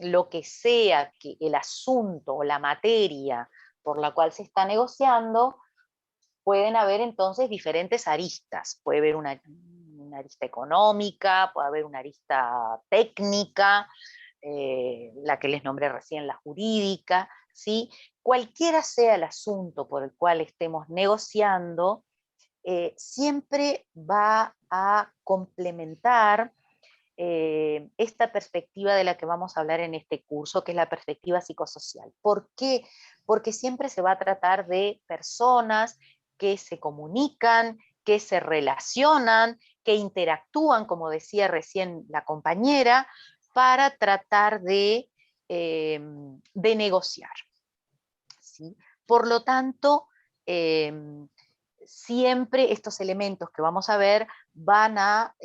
lo que sea que el asunto o la materia por la cual se está negociando, pueden haber entonces diferentes aristas. Puede haber una arista económica, puede haber una arista técnica, la que les nombré recién, la jurídica, ¿sí? Cualquiera sea el asunto por el cual estemos negociando, siempre va a complementar esta perspectiva de la que vamos a hablar en este curso, que es la perspectiva psicosocial. ¿Por qué? Porque siempre se va a tratar de personas que se comunican, que se relacionan, que interactúan, como decía recién la compañera, para tratar de negociar. ¿Sí? Por lo tanto, siempre estos elementos que vamos a ver van a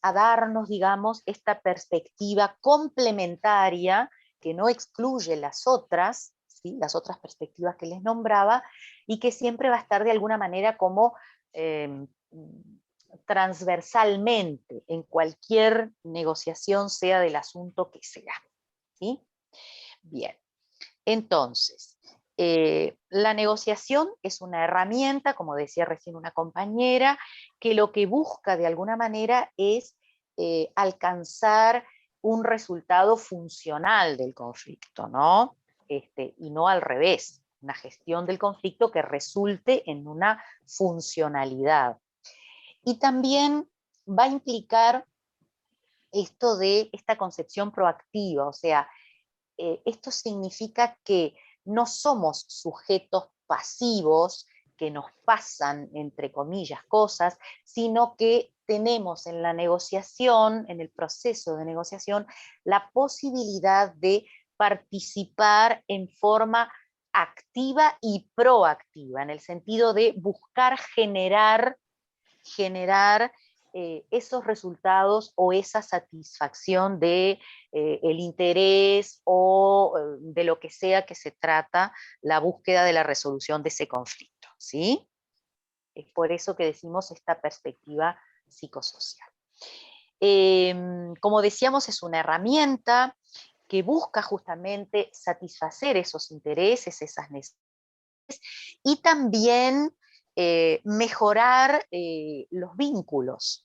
darnos, digamos, esta perspectiva complementaria que no excluye las otras, ¿sí? Las otras perspectivas que les nombraba, y que siempre va a estar de alguna manera como transversalmente en cualquier negociación, sea del asunto que sea. ¿Sí? Bien. Entonces, la negociación es una herramienta, como decía recién una compañera, que lo que busca de alguna manera es alcanzar un resultado funcional del conflicto, ¿no? Y no al revés, una gestión del conflicto que resulte en una funcionalidad. Y también va a implicar esto de esta concepción proactiva, o sea, esto significa que no somos sujetos pasivos que nos pasan, entre comillas, cosas, sino que tenemos en la negociación, en el proceso de negociación, la posibilidad de participar en forma activa y proactiva, en el sentido de buscar generar esos resultados o esa satisfacción de el interés o de lo que sea que se trata la búsqueda de la resolución de ese conflicto, ¿sí? Es por eso que decimos esta perspectiva psicosocial. Como decíamos, es una herramienta que busca justamente satisfacer esos intereses, esas necesidades, y también mejorar los vínculos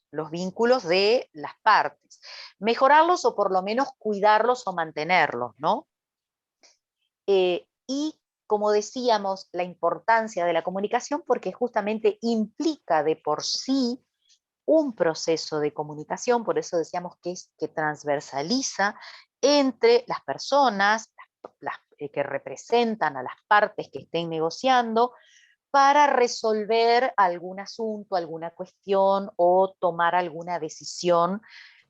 de las partes. Mejorarlos o por lo menos cuidarlos o mantenerlos, ¿no? Y como decíamos, la importancia de la comunicación porque justamente implica de por sí un proceso de comunicación, por eso decíamos que transversaliza entre las personas que representan a las partes que estén negociando, para resolver algún asunto, alguna cuestión o tomar alguna decisión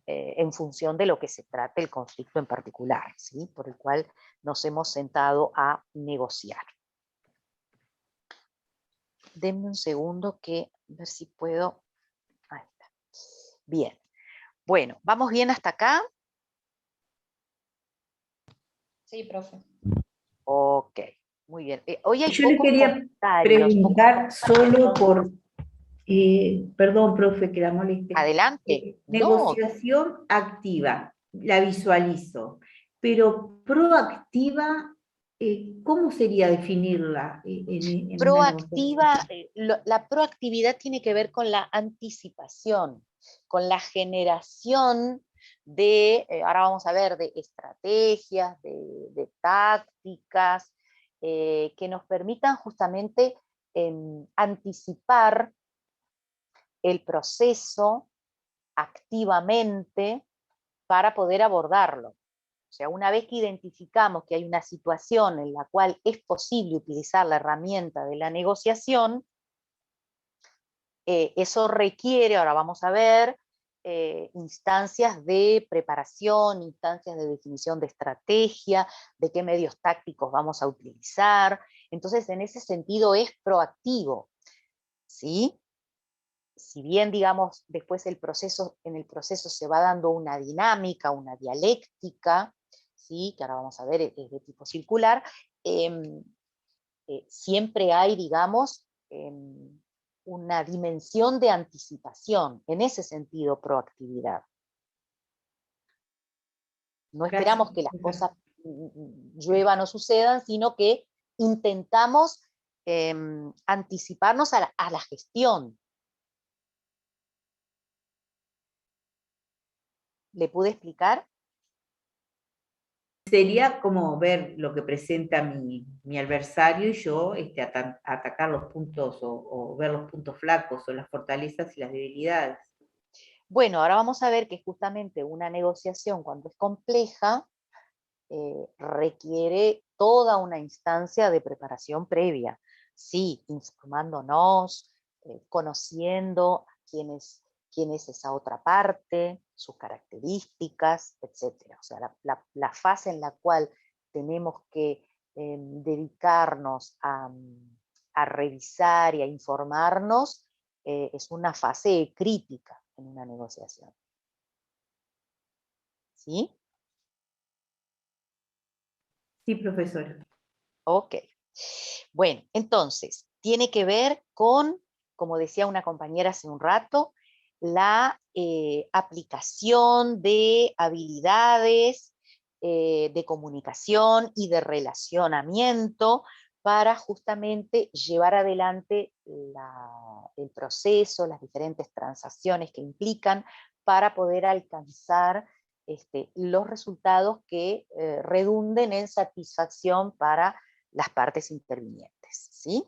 en función de lo que se trate el conflicto en particular, ¿sí? Por el cual nos hemos sentado a negociar. Denme un segundo que a ver si puedo. Ahí está. Bien. Bueno, ¿vamos bien hasta acá? Sí, profe. Ok, muy bien. Hoy hay Yo le pocos quería comentarios. preguntar solo por, perdón, profe, que la moleste. Adelante. No, Negociación activa, la visualizo, pero proactiva, ¿cómo sería definirla en una negociación? proactiva, la proactividad tiene que ver con la anticipación, con la generación de, ahora vamos a ver, de estrategias, de tácticas, que nos permitan justamente anticipar el proceso activamente para poder abordarlo. O sea, una vez que identificamos que hay una situación en la cual es posible utilizar la herramienta de la negociación, eso requiere, ahora vamos a ver, instancias de preparación, instancias de definición de estrategia, de qué medios tácticos vamos a utilizar. Entonces, en ese sentido es proactivo, ¿sí? Si bien, digamos, después en el proceso se va dando una dinámica, una dialéctica, ¿sí? Que ahora vamos a ver, es de tipo circular, siempre hay, digamos, una dimensión de anticipación, en ese sentido, proactividad. No esperamos que las cosas lluevan o sucedan, sino que intentamos anticiparnos a la gestión. ¿Le pude explicar? Sería como ver lo que presenta mi adversario y yo atacar los puntos o ver los puntos flacos o las fortalezas y las debilidades. Bueno, ahora vamos a ver que justamente una negociación cuando es compleja requiere toda una instancia de preparación previa. Sí, informándonos, conociendo quién es esa otra parte, sus características, etc. O sea, la fase en la cual tenemos que dedicarnos a revisar y a informarnos es una fase crítica en una negociación. ¿Sí? Sí, profesora. Ok. Bueno, entonces, tiene que ver con, como decía una compañera hace un rato, la aplicación de habilidades de comunicación y de relacionamiento para justamente llevar adelante el proceso, las diferentes transacciones que implican para poder alcanzar los resultados que redunden en satisfacción para las partes intervinientes, ¿sí?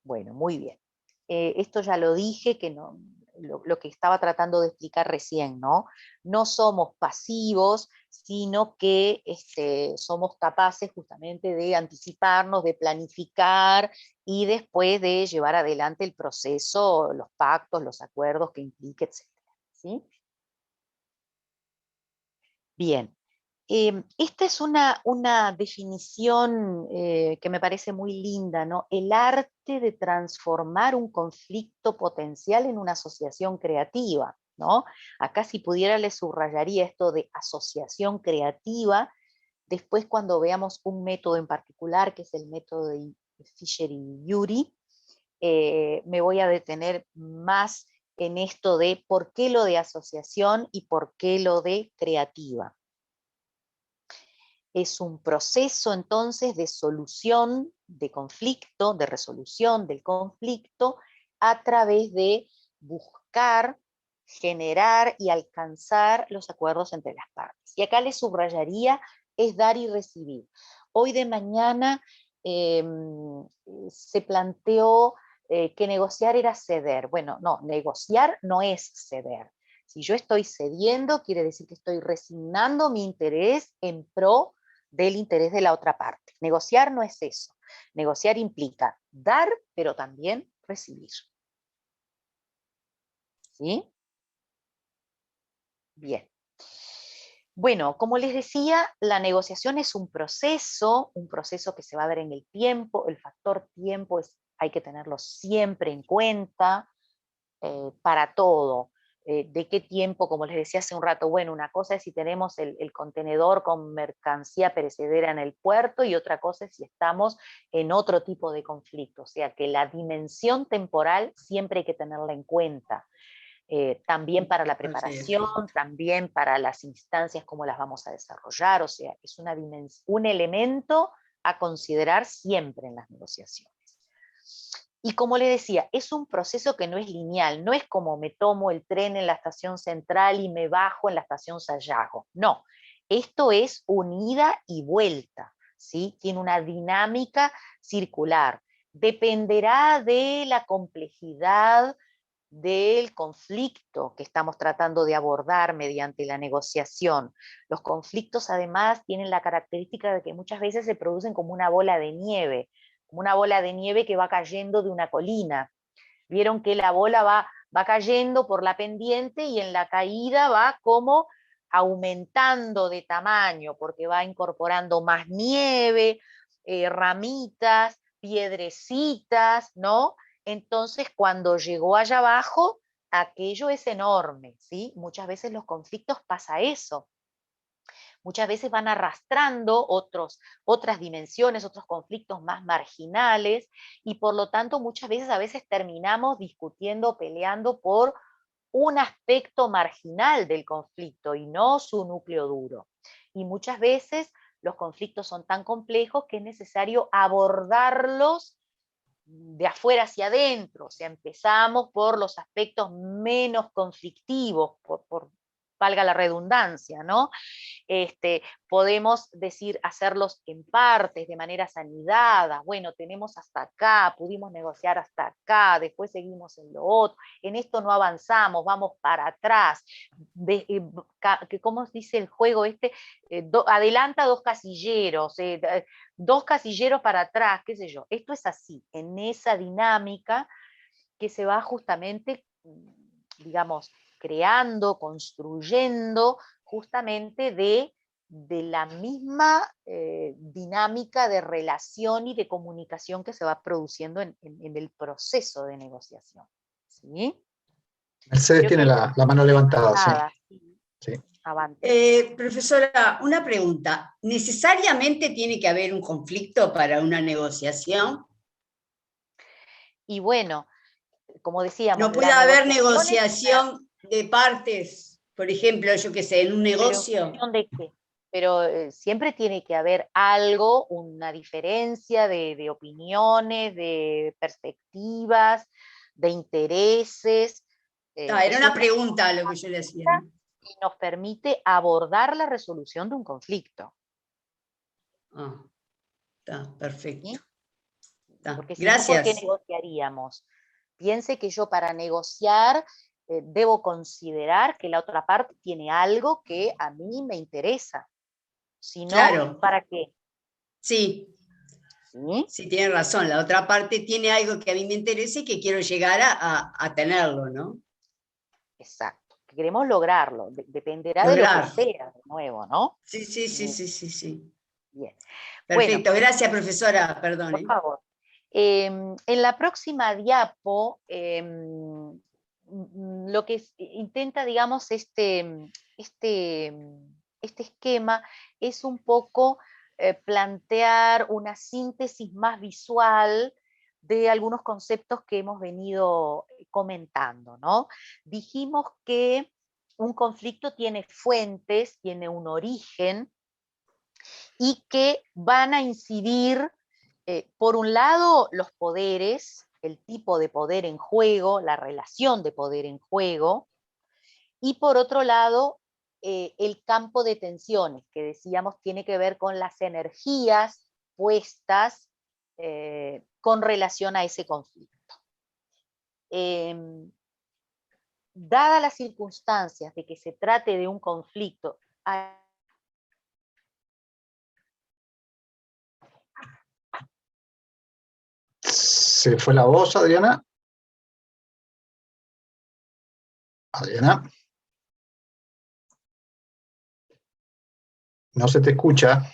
Bueno, muy bien. Esto ya lo dije, que no, lo que estaba tratando de explicar recién, ¿no? No somos pasivos, sino que somos capaces justamente de anticiparnos, de planificar y después de llevar adelante el proceso, los pactos, los acuerdos que implique, etc. ¿Sí? Bien. Esta es una definición que me parece muy linda, ¿no? El arte de transformar un conflicto potencial en una asociación creativa, ¿no? Acá si pudiera le subrayaría esto de asociación creativa, después cuando veamos un método en particular, que es el método de Fisher y Ury, me voy a detener más en esto de por qué lo de asociación y por qué lo de creativa. Es un proceso entonces de solución de conflicto, de resolución del conflicto, a través de buscar, generar y alcanzar los acuerdos entre las partes. Y acá les subrayaría, es dar y recibir. Hoy de mañana se planteó que negociar era ceder. Bueno, no, negociar no es ceder. Si yo estoy cediendo, quiere decir que estoy resignando mi interés en pro del interés de la otra parte. Negociar no es eso. Negociar implica dar, pero también recibir. ¿Sí? Bien. Bueno, como les decía, la negociación es un proceso que se va a dar en el tiempo. El factor tiempo hay que tenerlo siempre en cuenta para todo. ¿De qué tiempo? Como les decía hace un rato, bueno, una cosa es si tenemos el contenedor con mercancía perecedera en el puerto y otra cosa es si estamos en otro tipo de conflicto. O sea que la dimensión temporal siempre hay que tenerla en cuenta. También para la preparación, también para las instancias, cómo las vamos a desarrollar. O sea, es un elemento a considerar siempre en las negociaciones. Y como le decía, es un proceso que no es lineal, no es como me tomo el tren en la estación central y me bajo en la estación Sayago. No, esto es un ida y vuelta, ¿sí? Tiene una dinámica circular. Dependerá de la complejidad del conflicto que estamos tratando de abordar mediante la negociación. Los conflictos además tienen la característica de que muchas veces se producen como una bola de nieve, como una bola de nieve que va cayendo de una colina. Vieron que la bola va cayendo por la pendiente y en la caída va como aumentando de tamaño, porque va incorporando más nieve, ramitas, piedrecitas, ¿no? Entonces, cuando llegó allá abajo, aquello es enorme, ¿sí? Muchas veces los conflictos pasa eso. Muchas veces van arrastrando otras dimensiones, otros conflictos más marginales, y por lo tanto muchas veces a veces terminamos discutiendo, peleando por un aspecto marginal del conflicto y no su núcleo duro. Y muchas veces los conflictos son tan complejos que es necesario abordarlos de afuera hacia adentro. O sea, empezamos por los aspectos menos conflictivos, valga la redundancia, ¿no? Podemos decir, hacerlos en partes, de manera sanidad. Bueno, tenemos hasta acá, pudimos negociar hasta acá, después seguimos en lo otro, en esto no avanzamos, vamos para atrás. ¿Cómo dice el juego este? Adelanta 2 casilleros, 2 casilleros para atrás, qué sé yo. Esto es así, en esa dinámica que se va justamente, digamos, creando, construyendo, justamente de la misma dinámica de relación y de comunicación que se va produciendo en el proceso de negociación. ¿Sí? Mercedes tiene la mano levantada, sí. Sí. Profesora, una pregunta. ¿Necesariamente tiene que haber un conflicto para una negociación? Y bueno, como decíamos, no puede haber negociación de partes Por ejemplo, yo qué sé, en un negocio. ¿De qué? Pero siempre tiene que haber algo, una diferencia de opiniones, de perspectivas, de intereses. Era Es una pregunta lo que yo le hacía. y nos permite abordar la resolución de un conflicto. Está perfecto. ¿Sí? Está. Porque si no, ¿por qué Gracias. negociaríamos? Piense que yo para negociar debo considerar que la otra parte tiene algo que a mí me interesa. Si no, Claro. ¿para qué? Sí. ¿Sí? Sí, tiene razón. La otra parte tiene algo que a mí me interesa y que quiero llegar a tenerlo, ¿no? Exacto. Queremos lograrlo. Dependerá de lo que sea, de nuevo, ¿no? Sí, sí, sí, sí, sí, sí. Bien. Perfecto. Bueno, Gracias, profesora. Perdón. por favor. En la próxima diapo, lo que intenta, digamos, este esquema es un poco plantear una síntesis más visual de algunos conceptos que hemos venido comentando, ¿no? Dijimos que un conflicto tiene fuentes, tiene un origen, y que van a incidir, por un lado, los poderes, el tipo de poder en juego, la relación de poder en juego, y por otro lado, el campo de tensiones, que decíamos tiene que ver con las energías puestas con relación a ese conflicto. Dadas las circunstancias de que se trate de un conflicto, ¿Se fue la voz, Adriana? Adriana. No se te escucha.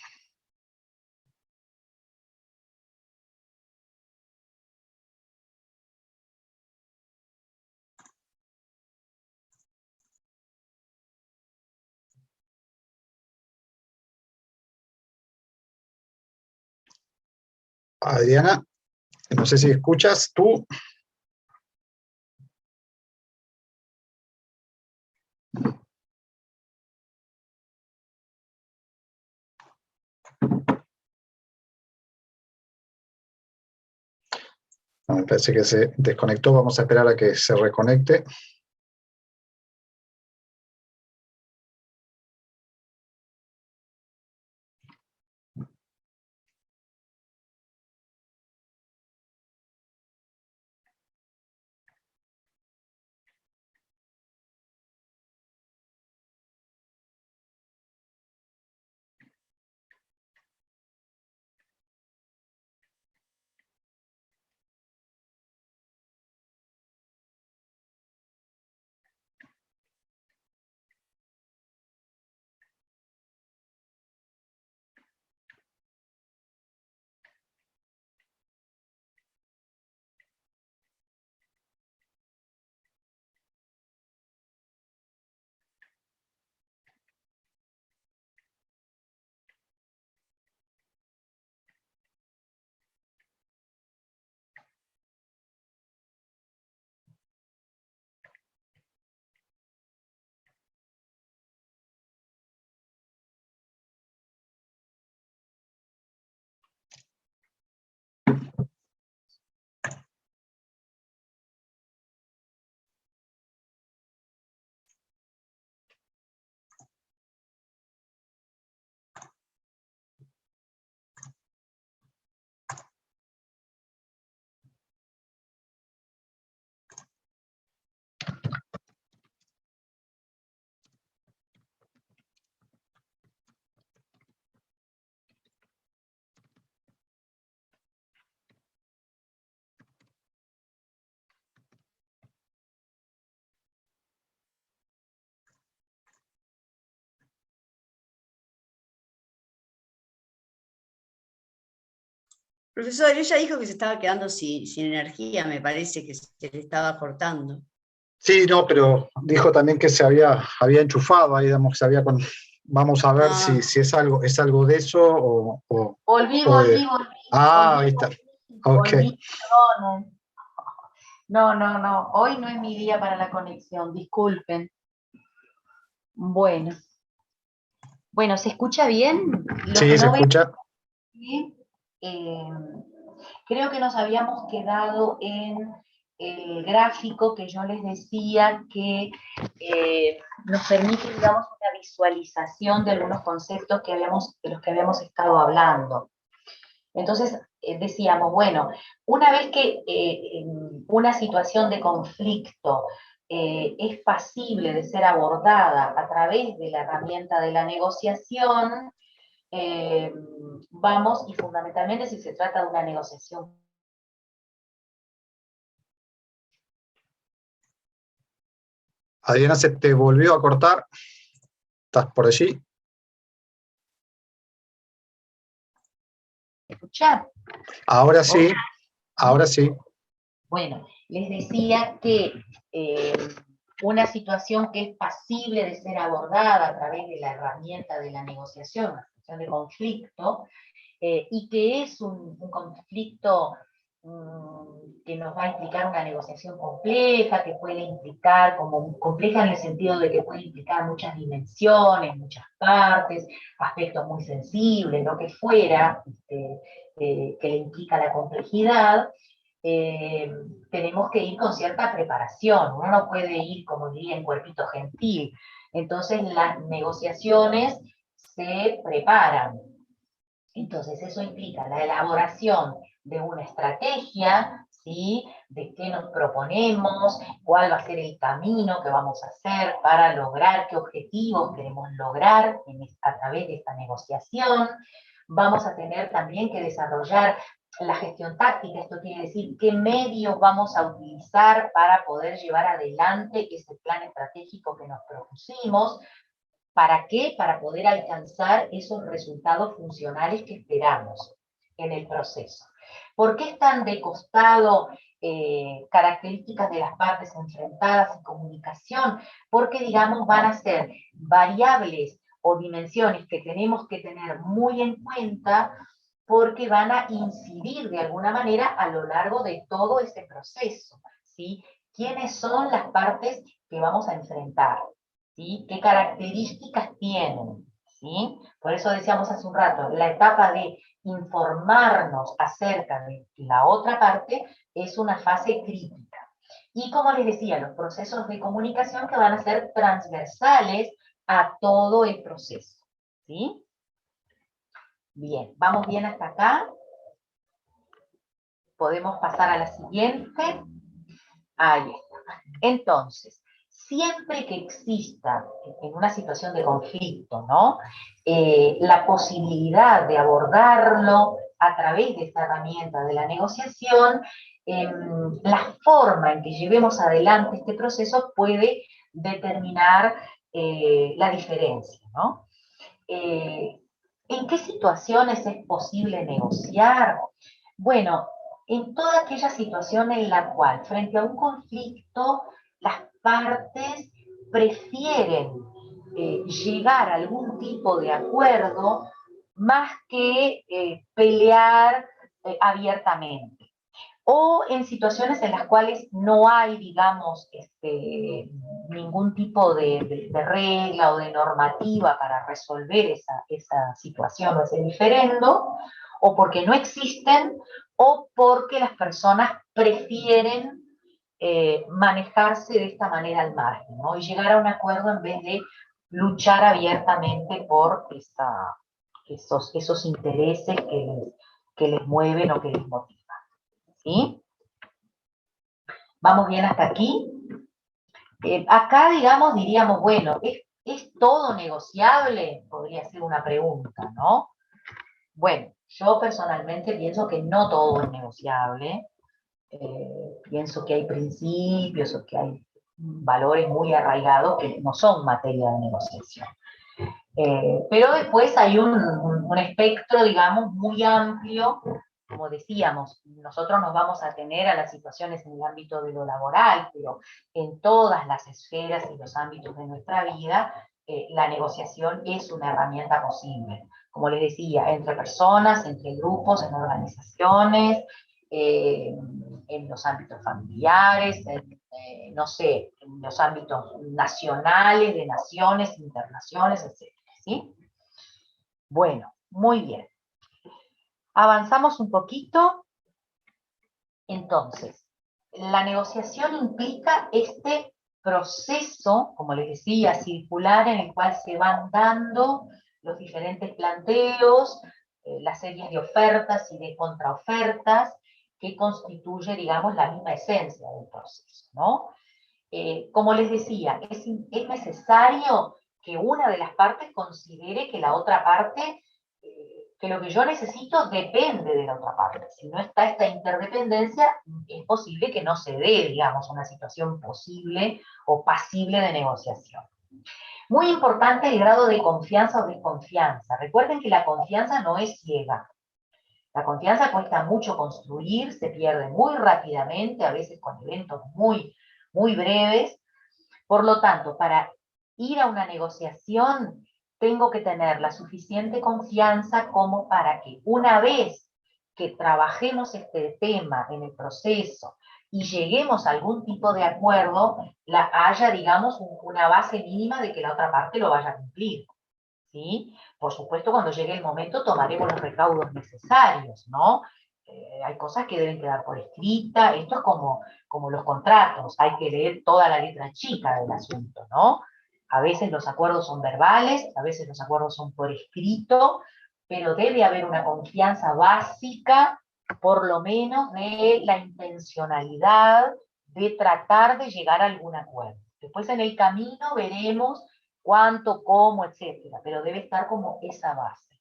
Adriana, no sé si escuchas tú. No, me parece que se desconectó. Vamos a esperar a que se reconecte. Profesor, ella dijo que se estaba quedando sin energía, me parece que se le estaba cortando. Sí, no, pero dijo también que se había enchufado ahí, digamos, que se había vamos a ver si es algo de eso o Volví. ahí está. Ok. No. Hoy no es mi día para la conexión, disculpen. Bueno. Bueno, ¿se escucha bien? Sí, se escucha. Creo que nos habíamos quedado en el gráfico que yo les decía que nos permite, digamos, una visualización de algunos conceptos de los que habíamos estado hablando. Entonces, decíamos, bueno, una vez que una situación de conflicto es pasible de ser abordada a través de la herramienta de la negociación, vamos, y fundamentalmente si se trata de una negociación. Adriana, se te volvió a cortar. ¿Estás por allí? ¿Escuchar? Ahora sí, ahora sí. Bueno, les decía que una situación que es pasible de ser abordada a través de la herramienta de la negociación, una situación de conflicto, y que es un conflicto que nos va a implicar una negociación compleja, que puede implicar, como compleja en el sentido de que puede implicar muchas dimensiones, muchas partes, aspectos muy sensibles, lo que fuera, que le implica la complejidad. Tenemos que ir con cierta preparación, uno no puede ir, como diría, en cuerpito gentil. Entonces las negociaciones se preparan. Entonces eso implica la elaboración de una estrategia, ¿sí? De qué nos proponemos, cuál va a ser el camino que vamos a hacer para lograr, qué objetivos queremos lograr a través de esta negociación. Vamos a tener también que desarrollar la gestión táctica, esto quiere decir qué medios vamos a utilizar para poder llevar adelante ese plan estratégico que nos propusimos. ¿Para qué? Para poder alcanzar esos resultados funcionales que esperamos en el proceso. ¿Por qué están de costado características de las partes enfrentadas en comunicación? Porque, digamos, van a ser variables o dimensiones que tenemos que tener muy en cuenta porque van a incidir de alguna manera a lo largo de todo ese proceso, ¿sí? ¿Quiénes son las partes que vamos a enfrentar? ¿Sí? ¿Qué características tienen? ¿Sí? Por eso decíamos hace un rato, la etapa de informarnos acerca de la otra parte es una fase crítica. Y como les decía, los procesos de comunicación que van a ser transversales a todo el proceso. ¿Sí? Bien, ¿vamos bien hasta acá? Podemos pasar a la siguiente. Ahí está. Entonces, siempre que exista en una situación de conflicto, ¿no? La posibilidad de abordarlo a través de esta herramienta de la negociación, la forma en que llevemos adelante este proceso puede determinar la diferencia, ¿no? ¿En qué situaciones es posible negociar? Bueno, en toda aquella situación en la cual, frente a un conflicto, las partes prefieren llegar a algún tipo de acuerdo más que pelear abiertamente. O en situaciones en las cuales no hay, digamos, ningún tipo de regla o de normativa para resolver esa situación o ese diferendo, o porque no existen, o porque las personas prefieren manejarse de esta manera al margen, ¿no? Y llegar a un acuerdo en vez de luchar abiertamente por esos intereses que les mueven o que les motivan. ¿Sí? ¿Vamos bien hasta aquí? Acá, digamos, diríamos, bueno, ¿es todo negociable? Podría ser una pregunta, ¿no? Bueno, yo personalmente pienso que no todo es negociable. Pienso que hay principios o que hay valores muy arraigados que no son materia de negociación. Pero después hay un espectro, digamos, muy amplio. Como decíamos, nosotros nos vamos a tener a las situaciones en el ámbito de lo laboral, pero en todas las esferas y los ámbitos de nuestra vida, la negociación es una herramienta posible. Como les decía, entre personas, entre grupos, en organizaciones, en los ámbitos familiares, no sé, en los ámbitos nacionales, de naciones, internacionales, etc. ¿Sí? Bueno, muy bien. Avanzamos un poquito. Entonces, la negociación implica este proceso, como les decía, circular, en el cual se van dando los diferentes planteos, las series de ofertas y de contraofertas, que constituye, digamos, la misma esencia del proceso, ¿no? Como les decía, es necesario que una de las partes considere que la otra parte, que lo que yo necesito depende de la otra parte. Si no está esta interdependencia, es posible que no se dé, digamos, una situación posible o pasible de negociación. Muy importante el grado de confianza o desconfianza. Recuerden que la confianza no es ciega. La confianza cuesta mucho construir, se pierde muy rápidamente, a veces con eventos muy breves. Por lo tanto, para ir a una negociación, tengo que tener la suficiente confianza como para que una vez que trabajemos este tema en el proceso y lleguemos a algún tipo de acuerdo, haya, digamos, una base mínima de que la otra parte lo vaya a cumplir. ¿Sí? Por supuesto, cuando llegue el momento tomaremos los recaudos necesarios, ¿no? Hay cosas que deben quedar por escrita, esto es como los contratos, hay que leer toda la letra chica del asunto, ¿no? A veces los acuerdos son verbales, a veces los acuerdos son por escrito, pero debe haber una confianza básica, por lo menos de la intencionalidad de tratar de llegar a algún acuerdo. Después en el camino veremos cuánto, cómo, etcétera, pero debe estar como esa base.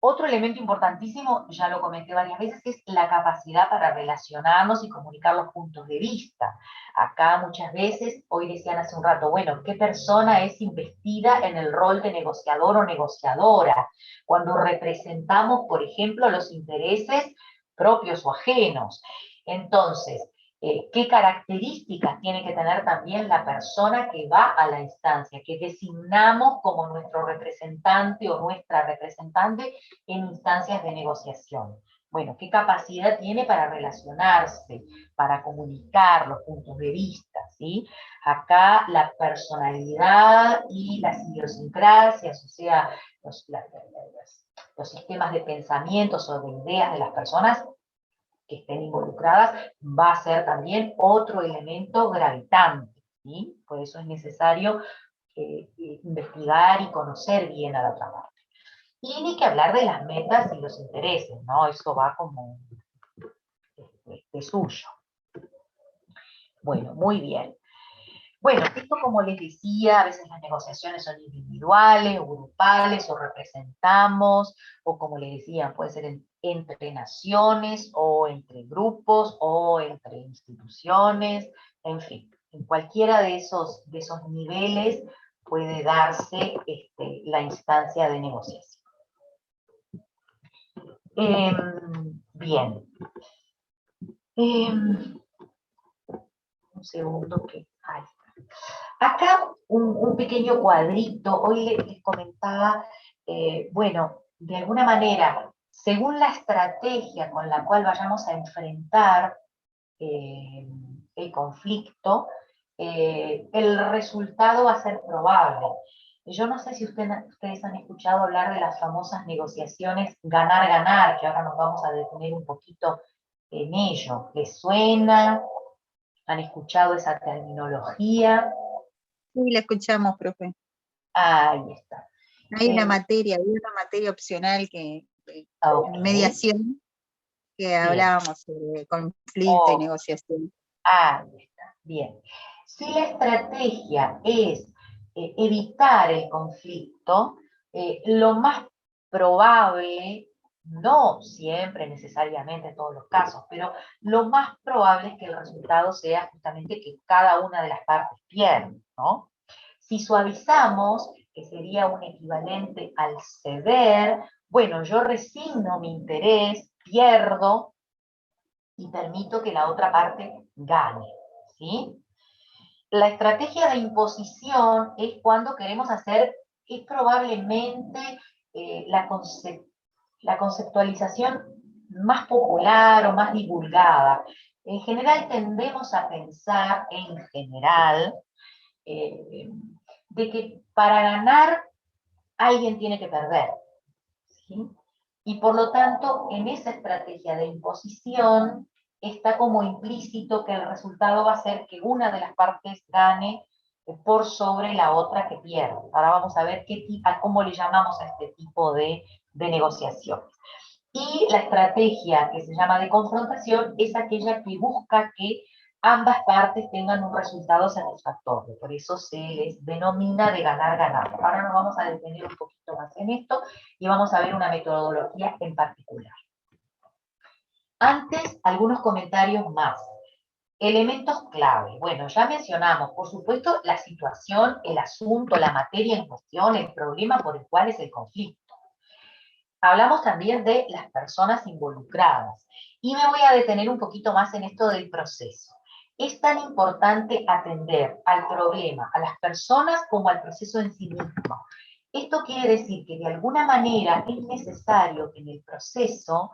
Otro elemento importantísimo, ya lo comenté varias veces, es la capacidad para relacionarnos y comunicar los puntos de vista. Acá muchas veces, hoy decían hace un rato, bueno, ¿qué persona es investida en el rol de negociador o negociadora? Cuando representamos, por ejemplo, los intereses propios o ajenos. Entonces, ¿qué características tiene que tener también la persona que va a la instancia, que designamos como nuestro representante o nuestra representante en instancias de negociación? Bueno, ¿qué capacidad tiene para relacionarse, para comunicar los puntos de vista? ¿Sí? Acá la personalidad y las idiosincrasias, o sea, los sistemas de pensamientos o de ideas de las personas que estén involucradas, va a ser también otro elemento gravitante, ¿sí? Por eso es necesario investigar y conocer bien a la otra parte. Y ni que hablar de las metas y los intereses, ¿no? Eso va como de suyo. Bueno, muy bien. Bueno, esto como les decía, a veces las negociaciones son individuales o grupales, o representamos, o como les decía, puede ser entre naciones, o entre grupos, o entre instituciones, en fin, en cualquiera de esos niveles puede darse la instancia de negociación. Bien. Un segundo que... Ahí está. Acá un pequeño cuadrito, hoy les comentaba, bueno, de alguna manera, según la estrategia con la cual vayamos a enfrentar el conflicto, el resultado va a ser probable. Yo no sé si ustedes han escuchado hablar de las famosas negociaciones ganar-ganar, que ahora nos vamos a detener un poquito en ello. ¿Les suena? ¿Han escuchado esa terminología? Sí, la escuchamos, profe. Ahí está. Hay una materia opcional que Okay. mediación, que Bien. hablábamos sobre conflicto y negociación. Ahí está, bien. Si la estrategia es evitar el conflicto, lo más probable, no siempre necesariamente en todos los casos, pero lo más probable es que el resultado sea justamente que cada una de las partes pierda, ¿no? Si suavizamos, que sería un equivalente al ceder, bueno, yo resigno mi interés, pierdo y permito que la otra parte gane, ¿sí? La estrategia de imposición es cuando queremos hacer, es probablemente la conceptualización más popular o más divulgada. En general tendemos a pensar, en general, de que para ganar alguien tiene que perder, ¿sí? Y por lo tanto, en esa estrategia de imposición está como implícito que el resultado va a ser que una de las partes gane por sobre la otra que pierde. Ahora vamos a ver cómo le llamamos a este tipo de negociaciones. Y la estrategia que se llama de confrontación es aquella que busca que ambas partes tengan un resultado satisfactorio. Por eso se les denomina de ganar-ganar. Ahora nos vamos a detener un poquito más en esto y vamos a ver una metodología en particular. Antes, algunos comentarios más. Elementos clave. Bueno, ya mencionamos, por supuesto, la situación, el asunto, la materia en cuestión, el problema por el cual es el conflicto. Hablamos también de las personas involucradas. Y me voy a detener un poquito más en esto del proceso. Es tan importante atender al problema, a las personas, como al proceso en sí mismo. Esto quiere decir que de alguna manera es necesario que en el proceso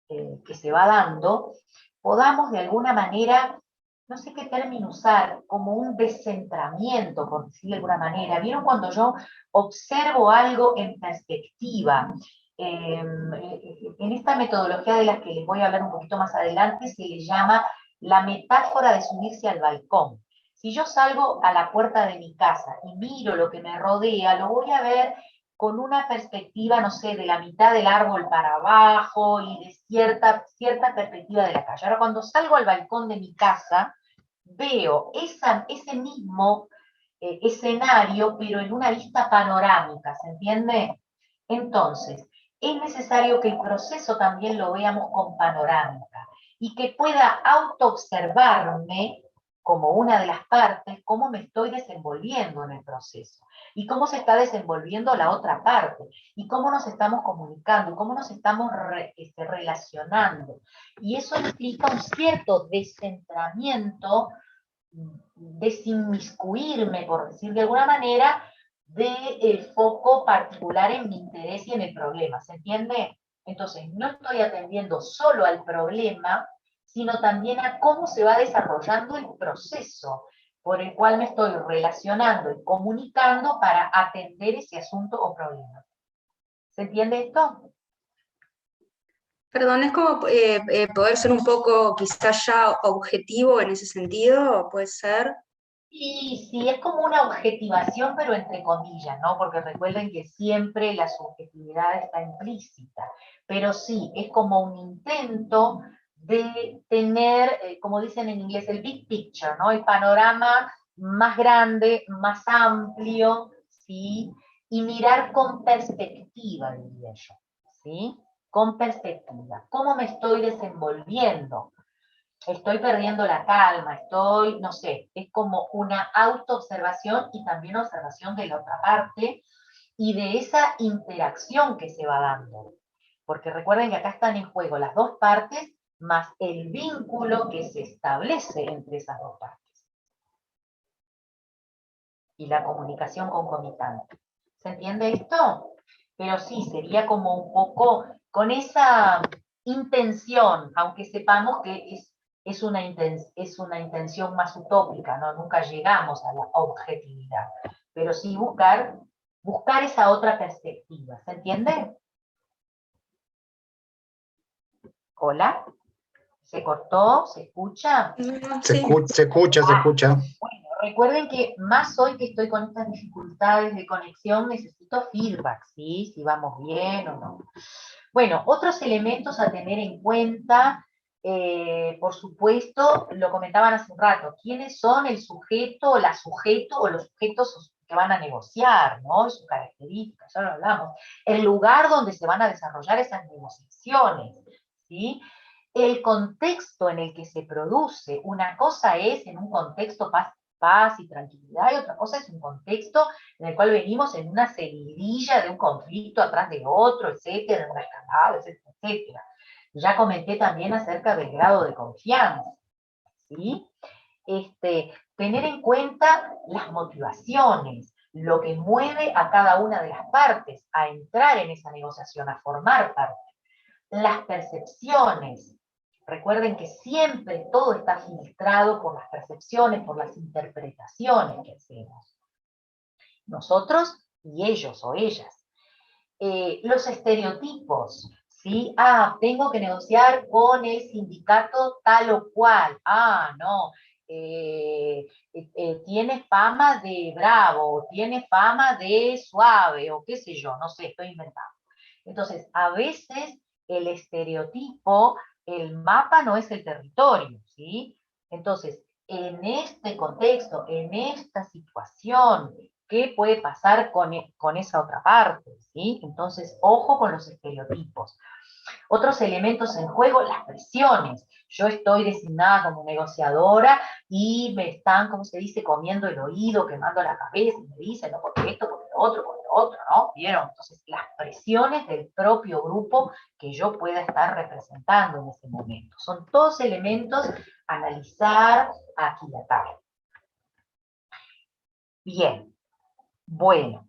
que se va dando, podamos de alguna manera, no sé qué término usar, como un descentramiento, por decir de alguna manera. ¿Vieron cuando yo observo algo en perspectiva? En esta metodología de la que les voy a hablar un poquito más adelante se le llama la metáfora de subirse al balcón. Si yo salgo a la puerta de mi casa y miro lo que me rodea, lo voy a ver con una perspectiva, no sé, de la mitad del árbol para abajo y de cierta perspectiva de la calle. Ahora, cuando salgo al balcón de mi casa, veo ese mismo escenario, pero en una vista panorámica, ¿se entiende? Entonces, es necesario que el proceso también lo veamos con panorámica y que pueda autoobservarme como una de las partes, cómo me estoy desenvolviendo en el proceso y cómo se está desenvolviendo la otra parte y cómo nos estamos comunicando y cómo nos estamos relacionando. Y eso implica un cierto descentramiento, desinmiscuirme, por decir de alguna manera, del foco particular en mi interés y en el problema, ¿se entiende? Entonces, no estoy atendiendo solo al problema, sino también a cómo se va desarrollando el proceso por el cual me estoy relacionando y comunicando para atender ese asunto o problema. ¿Se entiende esto? Perdón, es como poder ser un poco quizás ya objetivo en ese sentido, puede ser. Sí, es como una objetivación, pero entre comillas, ¿no? Porque recuerden que siempre la subjetividad está implícita, pero sí, es como un intento de tener, como dicen en inglés, el big picture, ¿no? El panorama más grande, más amplio, ¿sí? Y mirar con perspectiva, diría yo, ¿sí? Con perspectiva. ¿Cómo me estoy desenvolviendo? Estoy perdiendo la calma, no sé, es como una autoobservación y también observación de la otra parte y de esa interacción que se va dando. Porque recuerden que acá están en juego las dos partes más el vínculo que se establece entre esas dos partes. Y la comunicación concomitante. ¿Se entiende esto? Pero sí, sería como un poco con esa intención, aunque sepamos que es una intención más utópica, ¿no? Nunca llegamos a la objetividad, pero sí buscar esa otra perspectiva, ¿se entiende? ¿Hola? ¿Se cortó? ¿Se escucha? Se escucha. Bueno, recuerden que más hoy que estoy con estas dificultades de conexión, necesito feedback, ¿sí? Si vamos bien o no. Bueno, otros elementos a tener en cuenta, por supuesto, lo comentaban hace un rato, ¿quiénes son el sujeto o la sujeto o los sujetos que van a negociar, ¿no? Sus características, ya lo hablamos. El lugar donde se van a desarrollar esas negociaciones, ¿sí? El contexto en el que se produce, una cosa es en un contexto paz y tranquilidad, y otra cosa es un contexto en el cual venimos en una seguidilla de un conflicto atrás de otro, etcétera, en una escalada, etcétera, etcétera. Ya comenté también acerca del grado de confianza, ¿sí? Tener en cuenta las motivaciones, lo que mueve a cada una de las partes a entrar en esa negociación, a formar parte, las percepciones, Recuerden que siempre todo está filtrado por las percepciones, por las interpretaciones que hacemos. Nosotros y ellos o ellas. Los estereotipos, ¿sí? Ah, tengo que negociar con el sindicato tal o cual. Ah, no. Tiene fama de bravo, tiene fama de suave, o qué sé yo, no sé, estoy inventando. Entonces, a veces el estereotipo, el mapa no es el territorio, ¿sí? Entonces, en este contexto, en esta situación, ¿qué puede pasar con esa otra parte? ¿Sí? Entonces, ojo con los estereotipos. Otros elementos en juego, las presiones. Yo estoy designada como negociadora y me están, ¿cómo se dice?, comiendo el oído, quemando la cabeza, y me dicen, no, porque esto, porque lo otro, ¿no? ¿Vieron? Entonces, las presiones del propio grupo que yo pueda estar representando en ese momento. Son todos elementos a analizar, a aquilatar. Bien, bueno.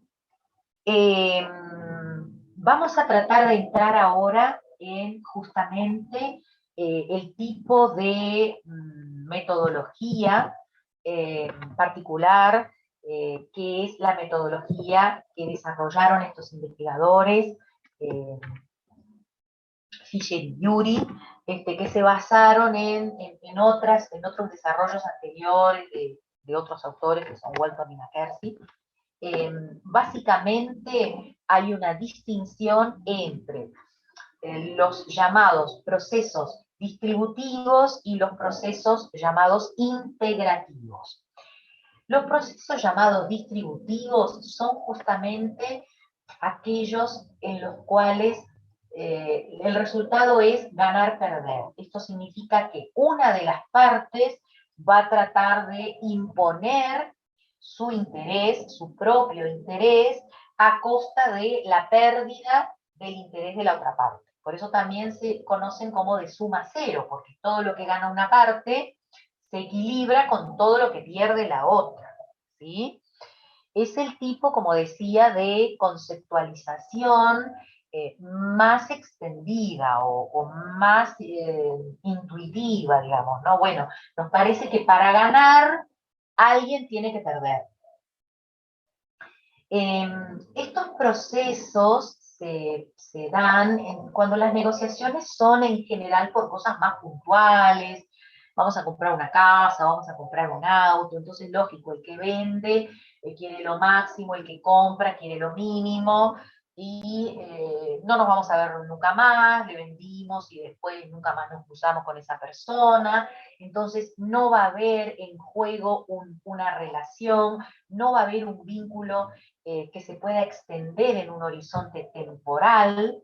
Vamos a tratar de entrar ahora en justamente el tipo de metodología particular, que es la metodología que desarrollaron estos investigadores, Fisher y Yuri, que se basaron en otros desarrollos anteriores de otros autores, que son Walton y McKersey. Básicamente hay una distinción entre los llamados procesos distributivos y los procesos llamados integrativos. Los procesos llamados distributivos son justamente aquellos en los cuales el resultado es ganar-perder. Esto significa que una de las partes va a tratar de imponer su interés, su propio interés, a costa de la pérdida del interés de la otra parte. Por eso también se conocen como de suma cero, porque todo lo que gana una parte se equilibra con todo lo que pierde la otra, ¿sí? Es el tipo, como decía, de conceptualización más extendida o más intuitiva, digamos, ¿no? Bueno, nos parece que para ganar alguien tiene que perder. Estos procesos se dan cuando las negociaciones son en general por cosas más puntuales. Vamos a comprar una casa, vamos a comprar un auto, entonces lógico, el que vende quiere lo máximo, el que compra quiere lo mínimo, y no nos vamos a ver nunca más, le vendimos y después nunca más nos cruzamos con esa persona. Entonces no va a haber en juego una relación, no va a haber un vínculo que se pueda extender en un horizonte temporal,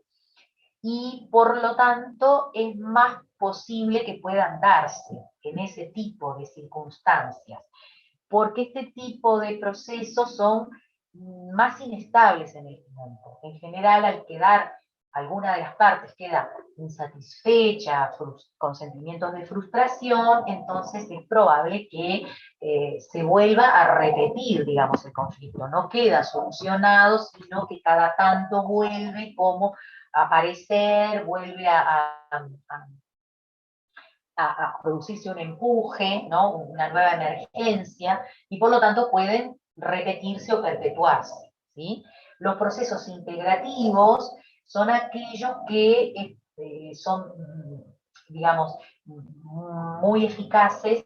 y por lo tanto es más posible que puedan darse en ese tipo de circunstancias, porque este tipo de procesos son más inestables en el tiempo. En general, al quedar alguna de las partes queda insatisfecha, con sentimientos de frustración, entonces es probable que se vuelva a repetir, digamos, el conflicto. No queda solucionado, sino que cada tanto vuelve como a aparecer, vuelve a producirse un empuje, ¿no? Una nueva emergencia, y por lo tanto pueden repetirse o perpetuarse, ¿sí? Los procesos integrativos son aquellos que son, digamos, muy eficaces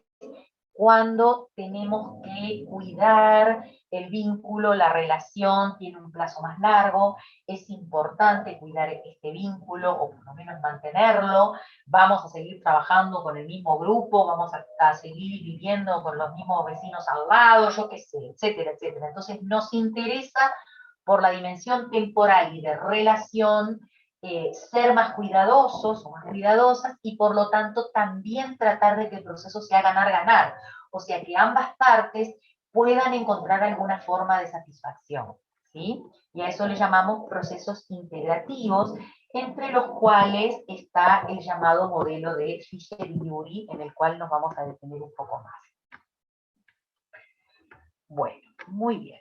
cuando tenemos que cuidar el vínculo, la relación tiene un plazo más largo, es importante cuidar este vínculo, o por lo menos mantenerlo, vamos a seguir trabajando con el mismo grupo, vamos a seguir viviendo con los mismos vecinos al lado, yo qué sé, etcétera, etcétera. Entonces nos interesa, por la dimensión temporal y de relación, ser más cuidadosos o más cuidadosas, y por lo tanto también tratar de que el proceso sea ganar-ganar, o sea, que ambas partes puedan encontrar alguna forma de satisfacción, ¿sí? Y a eso le llamamos procesos integrativos, entre los cuales está el llamado modelo de Fisher y Yuri, en el cual nos vamos a detener un poco más. Bueno, muy bien.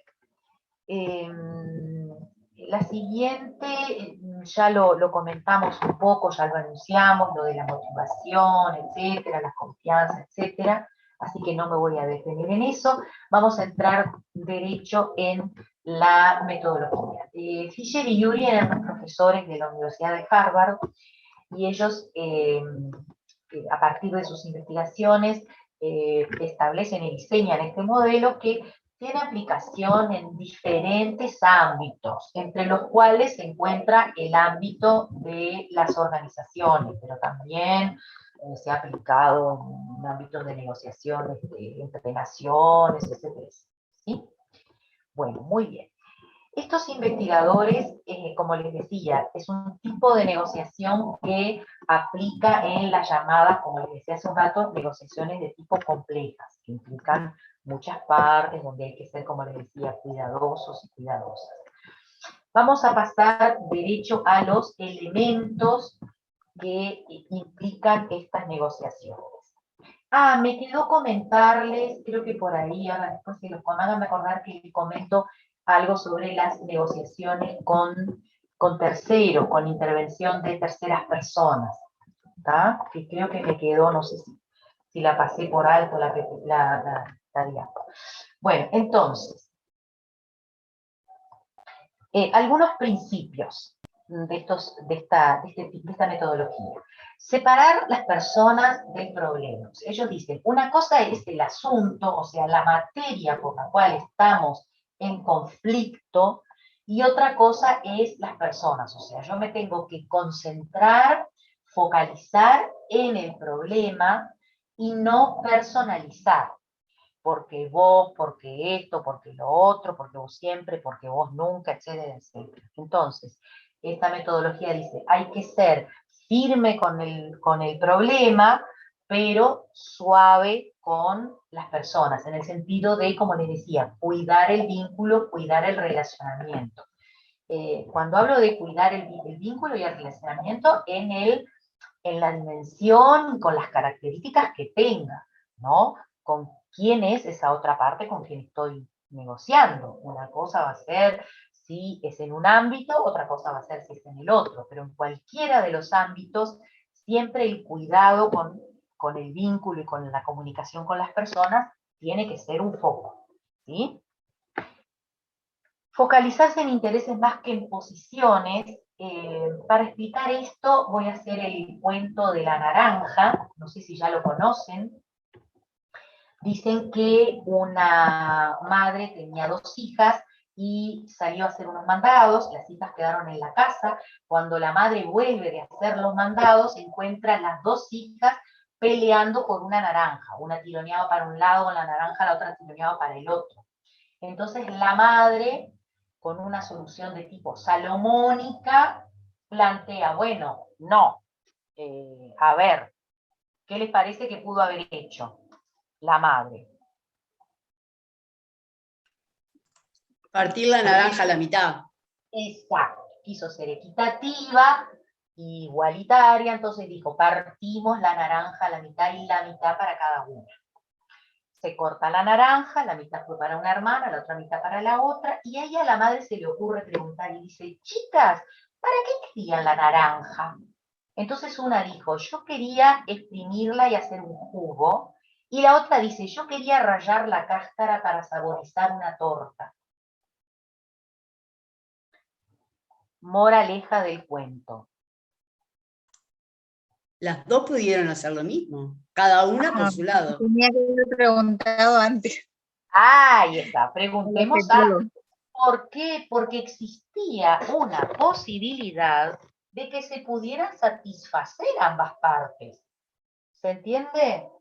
La siguiente, ya lo comentamos un poco, ya lo anunciamos, lo de la motivación, etcétera, la confianza, etcétera, así que no me voy a detener en eso. Vamos a entrar derecho en la metodología. Fisher y Urey eran profesores de la Universidad de Harvard, y ellos, a partir de sus investigaciones, establecen y diseñan este modelo que tiene aplicación en diferentes ámbitos, entre los cuales se encuentra el ámbito de las organizaciones, pero también se ha aplicado en ámbitos de negociaciones entre naciones, etc. ¿Sí? Bueno, muy bien. Estos investigadores, como les decía, es un tipo de negociación que aplica en las llamadas, como les decía hace un rato, negociaciones de tipo complejas, que implican muchas partes, donde hay que ser, como les decía, cuidadosos y cuidadosas. Vamos a pasar derecho a los elementos que implican estas negociaciones. Me quedó comentarles, creo que por ahí, ahora después que los háganme acordar que les comento algo sobre las negociaciones con terceros, con intervención de terceras personas, ¿tá? Que creo que me quedó, no sé si la pasé por alto, la diapo. Bueno, entonces, algunos principios de esta metodología. Separar las personas del problema. Ellos dicen, una cosa es el asunto, o sea, la materia por la cual estamos en conflicto, y otra cosa es las personas, o sea, yo me tengo que concentrar, focalizar en el problema y no personalizar. Porque vos, porque esto, porque lo otro, porque vos siempre, porque vos nunca, etcétera, etcétera. Entonces, esta metodología dice, hay que ser firme con el problema, pero suave con las personas, en el sentido de, como les decía, cuidar el vínculo, cuidar el relacionamiento. Cuando hablo de cuidar el vínculo y el relacionamiento en la dimensión y con las características que tenga, ¿no? Con quién es esa otra parte con quien estoy negociando. Una cosa va a ser si es en un ámbito, otra cosa va a ser si es en el otro, pero en cualquiera de los ámbitos, siempre el cuidado con el vínculo y con la comunicación con las personas tiene que ser un foco, ¿sí? Focalizarse en intereses más que en posiciones. Para explicar esto voy a hacer el cuento de la naranja, no sé si ya lo conocen. Dicen que una madre tenía 2 hijas y salió a hacer unos mandados, las hijas quedaron en la casa. Cuando la madre vuelve de hacer los mandados, encuentra las 2 hijas peleando por una naranja. Una tironeaba para un lado con la naranja, la otra tironeaba para el otro. Entonces la madre, con una solución de tipo salomónica, plantea, bueno, no, a ver, ¿qué les parece que pudo haber hecho la madre? Partir la naranja a la mitad. Exacto, quiso ser equitativa, igualitaria, entonces dijo, partimos la naranja a la mitad y la mitad para cada una. Se corta la naranja, la mitad fue para una hermana, la otra mitad para la otra, y ahí a la madre se le ocurre preguntar y dice, chicas, ¿para qué querían la naranja? Entonces una dijo, yo quería exprimirla y hacer un jugo, y la otra dice, yo quería rallar la cáscara para saborizar una torta. Moraleja del cuento. Las dos pudieron hacer lo mismo, cada una por su lado. Tenía que haber preguntado antes. Ahí está, preguntemos ¿por qué? Porque existía una posibilidad de que se pudieran satisfacer ambas partes. ¿Se entiende?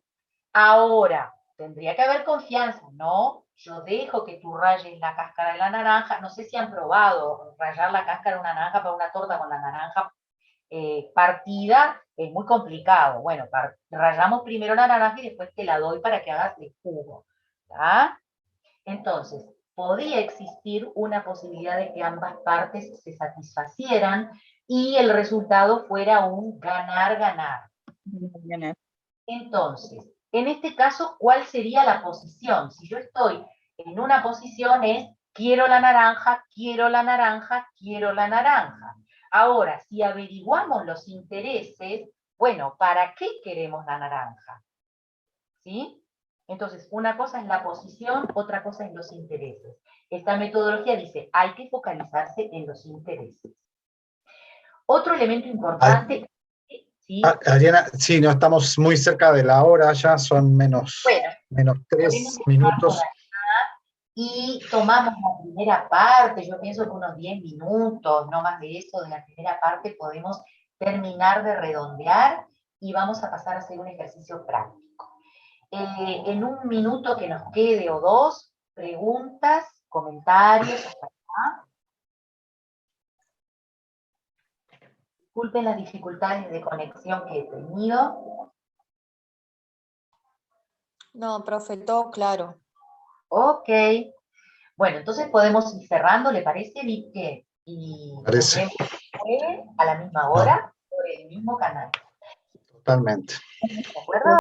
Ahora, tendría que haber confianza, ¿no? Yo dejo que tú rayes la cáscara de la naranja. No sé si han probado rayar la cáscara de una naranja para una torta con la naranja partida, es muy complicado. Bueno, rayamos primero la naranja y después te la doy para que hagas el jugo. ¿Tá? Entonces, podía existir una posibilidad de que ambas partes se satisfacieran y el resultado fuera un ganar-ganar. Entonces, en este caso, ¿cuál sería la posición? Si yo estoy en una posición es quiero la naranja, quiero la naranja, quiero la naranja. Ahora, si averiguamos los intereses, bueno, ¿para qué queremos la naranja? ¿Sí? Entonces, una cosa es la posición, otra cosa es los intereses. Esta metodología dice, hay que focalizarse en los intereses. Otro elemento importante... ¿sí? Ariana, sí, no estamos muy cerca de la hora, ya son menos 3 minutos. Y tomamos la primera parte, yo pienso que unos 10 minutos, no más de eso, de la primera parte podemos terminar de redondear y vamos a pasar a hacer un ejercicio práctico. En un minuto que nos quede o dos, preguntas, comentarios, hasta acá. Disculpen las dificultades de conexión que he tenido. No, profe, todo claro. Ok. Bueno, entonces podemos ir cerrando, ¿le parece, Vicky? Y Parece. nos vemos a la misma hora por el mismo canal. Totalmente. ¿De acuerdo?